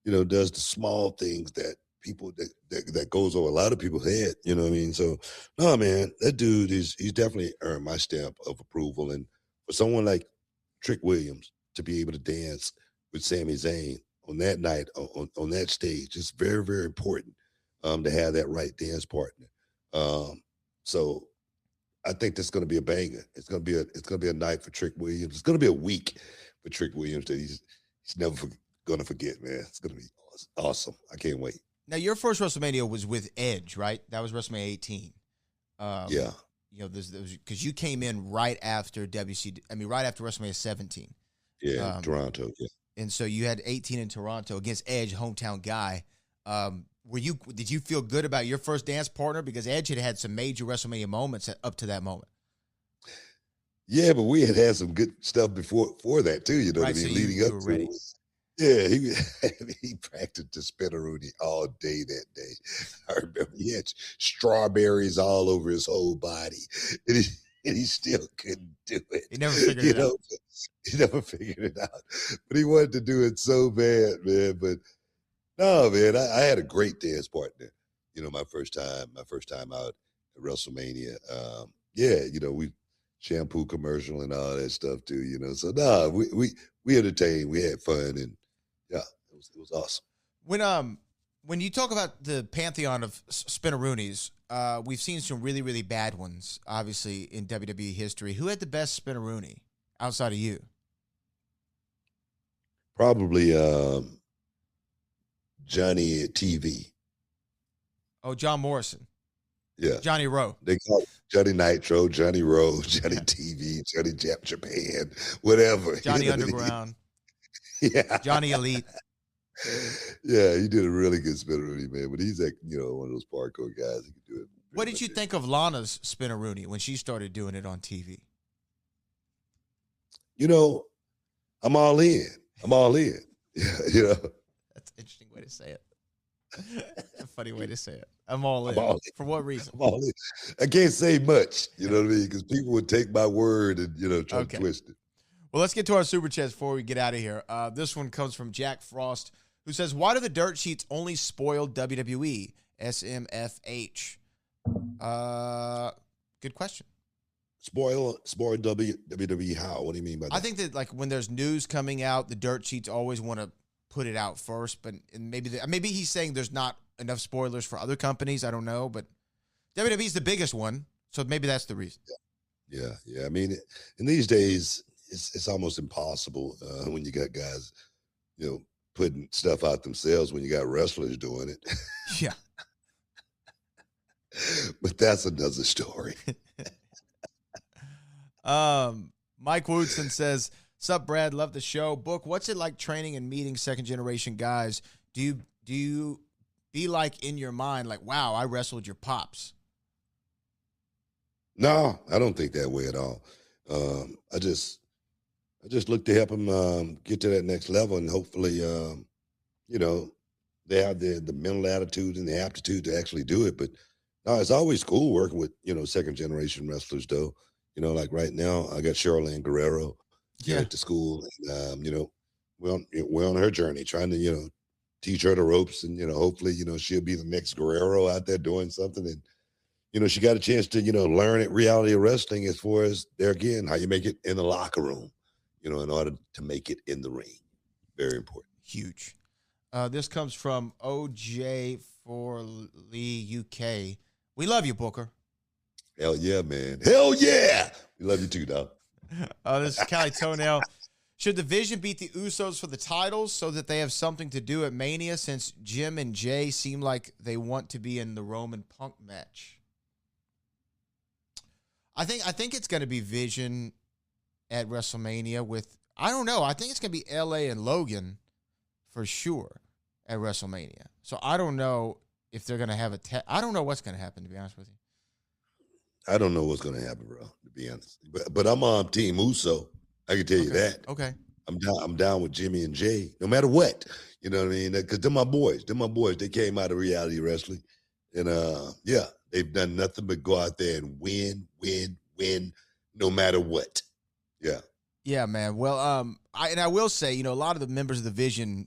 you know, does the small things that people that goes over a lot of people's head, you know what I mean? So, no, man, that dude he's definitely earned my stamp of approval. And for someone like Trick Williams to be able to dance with Sami Zayn on that night, on that stage, it's very, very important to have that right dance partner. So I think that's going to be a banger. It's going to be a night for Trick Williams. It's going to be a week for Trick Williams that he's never going to forget, man. It's going to be awesome. I can't wait. Now, your first WrestleMania was with Edge, right? That was WrestleMania 18. Yeah. You know, because you came in right after right after WrestleMania 17. Yeah, Toronto. Yeah. And so you had 18 in Toronto against Edge, hometown guy. Did you feel good about your first dance partner? Because Edge had some major WrestleMania moments up to that moment. Yeah, but we had some good stuff before that too. You know right, what I mean? So Leading up to ready. it. Yeah, he practiced the spinneroonie all day that day. I remember he had strawberries all over his whole body, and he still couldn't do it. He never figured it out. He never figured it out, but he wanted to do it so bad, man. But no, man, I had a great dance partner. You know, my first time out at WrestleMania. Yeah, you know, we shampoo commercial and all that stuff too. You know, so no, we entertained, we had fun, and yeah, it was awesome. When you talk about the pantheon of spinneroonies, we've seen some really, really bad ones, obviously, in WWE history. Who had the best spinneroonie outside of you? Probably Johnny at TV. Oh, John Morrison. Yeah. Johnny Rowe. They call it Johnny Nitro, Johnny Rowe, Johnny TV, Johnny Japan, whatever. Johnny Underground. Yeah. Johnny Elite. Yeah, he did a really good spinneroonie, man. But he's like, you know, one of those parkour guys. He could do it. What did you think of Lana's spinneroonie when she started doing it on TV? You know, I'm all in. Yeah, you know. That's an interesting way to say it. A funny way to say it. I'm all in. For what reason? I'm all in. I can't say much, you know what I mean? Because people would take my word and, you know, try to twist it. Well, let's get to our super chats before we get out of here. This one comes from Jack Frost, who says, why do the dirt sheets only spoil WWE? SMFH. Good question. Spoil WWE how? What do you mean by that? I think that like when there's news coming out, the dirt sheets always want to put it out first, but maybe he's saying there's not enough spoilers for other companies. I don't know, but WWE's the biggest one, so maybe that's the reason. Yeah. I mean, in these days, it's almost impossible when you got guys, you know, putting stuff out themselves when you got wrestlers doing it. Yeah. But that's another story. Mike Woodson says, sup, Brad? Love the show. Book, what's it like training and meeting second-generation guys? Do you be like in your mind, like, wow, I wrestled your pops? No, I don't think that way at all. I just look to help them get to that next level, and hopefully, you know, they have the mental attitude and the aptitude to actually do it. But no, it's always cool working with, you know, second-generation wrestlers, though. You know, like right now, I got Cheryl Ann Guerrero here at the school. And, you know, we're on her journey, trying to, teach her the ropes, and, hopefully, she'll be the next Guerrero out there doing something. And, she got a chance to, learn at reality of wrestling as far as there again, how you make it in the locker room, in order to make it in the ring. Very important. Huge. This comes from OJ for Lee UK. We love you, Booker. Hell yeah, man. Hell yeah. We love you too, dog. This is Cali Toenail. Should the Vision beat the Usos for the titles so that they have something to do at Mania, since Jim and Jay seem like they want to be in the Roman Punk match? I think it's going to be Vision at WrestleMania with, I don't know, I think it's going to be LA and Logan for sure at WrestleMania. So I don't know if they're going to have I don't know what's going to happen, to be honest with you. I don't know what's going to happen, bro, to be honest. But I'm on Team Uso. I can tell you that. Okay. I'm down with Jimmy and Jay, no matter what. You know what I mean? Because they're my boys. They came out of reality wrestling. And, yeah, they've done nothing but go out there and win, no matter what. Yeah. Yeah, man. Well, I will say, a lot of the members of the Vision,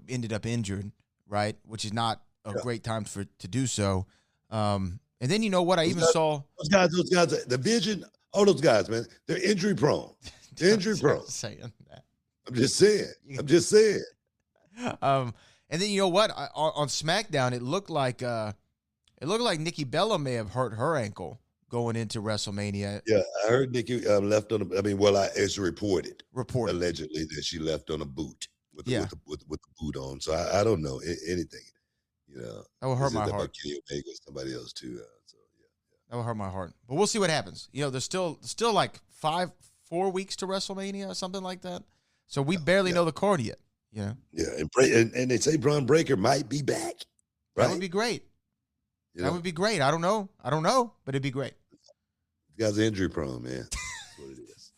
ended up injured, right? Which is not a great time to do so. And then, you know what? I even saw those guys, the Vision, all those guys, man, they're injury prone. They're injury prone. Saying that. I'm just saying. And then you know what? On SmackDown, it looked like Nikki Bella may have hurt her ankle going into WrestleMania. Yeah, I heard Nikki left on. It's reported allegedly that she left on a boot with the boot on. So I don't know anything. That will hurt my heart. Kenny Omega, somebody else too. That will hurt my heart. But we'll see what happens. There's still like 4 weeks to WrestleMania or something like that. So we barely know the card yet. Yeah, and they say Braun Breaker might be back. Right? That would be great. That would be great. I don't know, but it'd be great. The guy's injury prone, man. That's what it is.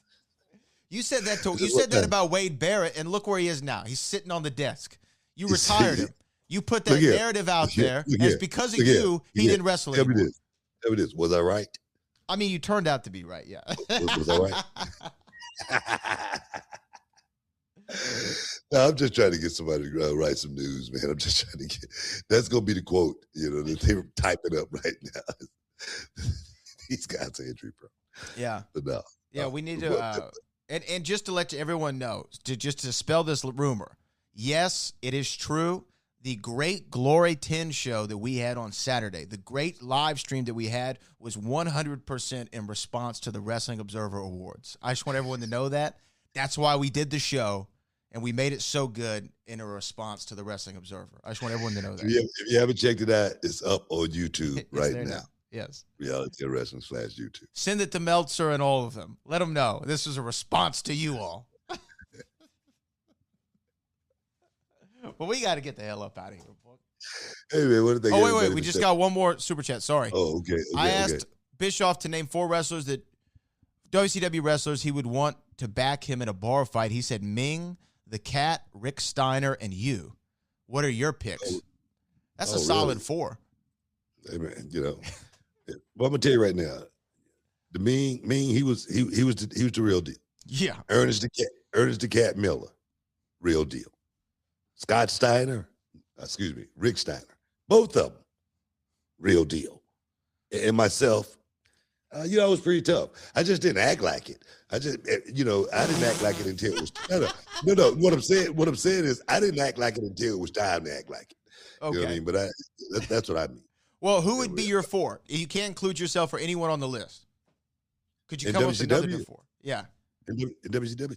You said that about Wade Barrett, and look where he is now. He's sitting on the desk. You retired him. You put that narrative out there, and it's because of you he didn't wrestle anymore. It is. Was I right? I mean, you turned out to be right, yeah. Was I right? No, I'm just trying to get somebody to write some news, man. I'm just trying to get. That's gonna be the quote, that they're typing up right now. These guys are injury prone. Yeah. But no. Yeah, we need to. And just to let everyone know, just to spell this rumor. Yes, it is true. The Great Glory 10 show that we had on Saturday, the great live stream that we had, was 100% in response to the Wrestling Observer Awards. I just want everyone to know that. That's why we did the show, and we made it so good in a response to the Wrestling Observer. I just want everyone to know that. If you haven't checked it out, it's up on YouTube right now. Yes. Reality Wrestling /YouTube. Send it to Meltzer and all of them. Let them know this is a response to you all. But we got to get the hell up out of here. Hey, man, what did they get? Oh, wait. We just got one more super chat. Sorry. Oh, okay. I asked Bischoff to name 4 wrestlers that WCW wrestlers he would want to back him in a bar fight. He said Ming, the Cat, Rick Steiner, and you. What are your picks? That's a solid 4. Hey, man, well, I'm gonna tell you right now, the Ming, he was the real deal. Yeah. Ernest the Cat Miller, real deal. Rick Steiner, both of them, real deal. And myself, I was pretty tough. I just didn't act like it. I didn't act like it until it was no. What I'm saying is, I didn't act like it until it was time to act like it. Okay. You know what I mean? But that's what I mean. Well, who would be your 4? You can't include yourself or anyone on the list. Could you come up with another good 4? Yeah. In WCW,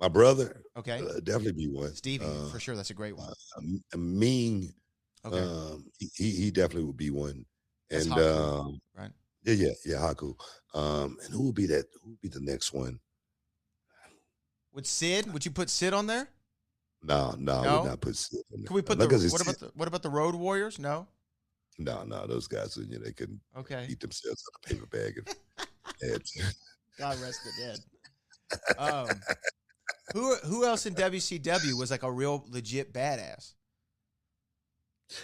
my brother. Okay. Definitely be one. Stevie, for sure. That's a great one. Ming. Okay. He definitely would be one. That's and Haku, right? Yeah, Haku. And who would be that? Who would be the next one? Would you put Sid on there? No, I would not put Sid on there. Can we put what about the Road Warriors? No. No, those guys, they couldn't eat themselves out of a paper bag and heads. God rest the dead. Who else in WCW was like a real legit badass?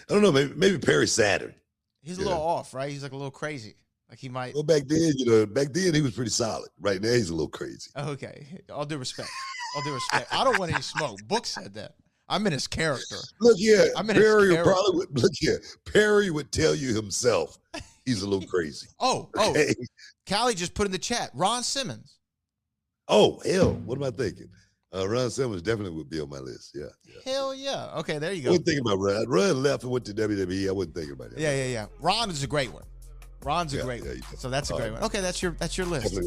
I don't know. Maybe Perry Saturn. He's a little off, right? He's like a little crazy. Like he might. Well, back then he was pretty solid. Right now he's a little crazy. Okay, all due respect. All due respect. I don't want any smoke. Book said that. I'm in his character. Look here, I'm in Perry his would probably would, look here. Perry would tell you himself he's a little crazy. Okay. Callie just put in the chat. Ron Simmons. Oh, hell. What am I thinking? Ron Simmons definitely would be on my list. Yeah. Hell yeah. Okay, there you go. I wasn't thinking about Ron. Ron left and went to WWE. I wasn't thinking about it. Yeah. Ron is a great one. Ron's a great one. So that's a great one. Okay, that's your list.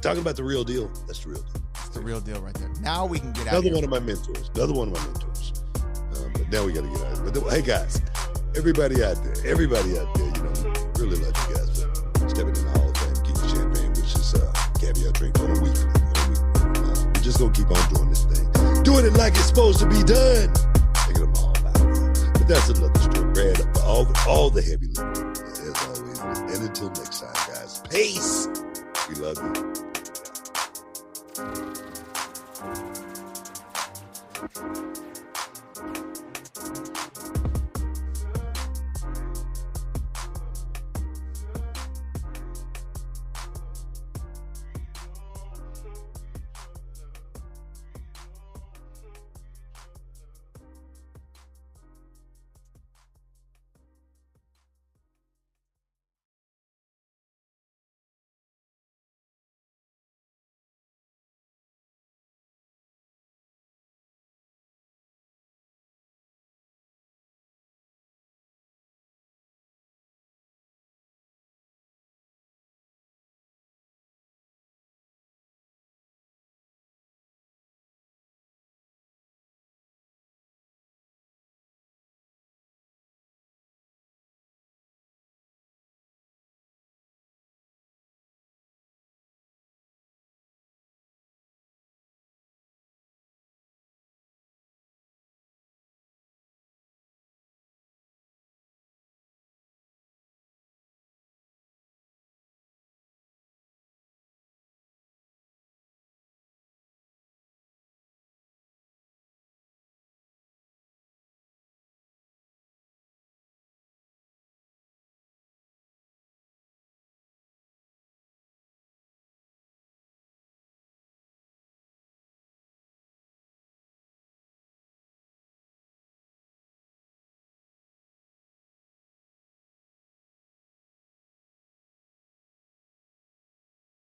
Talking about the real deal. That's the real deal. That's the real deal right there. Now we can get out. Another one of my mentors. But now we got to get out of here. But hey, guys, everybody out there, really love you guys for stepping in the Hall of Fame, getting champagne, which is caviar drink on a week. We're just going to keep on doing this thing. Doing it like it's supposed to be done. Taking them all out. But that's another story. Brad, all the heavy lifting, as always. And until next time, guys, peace. We love you.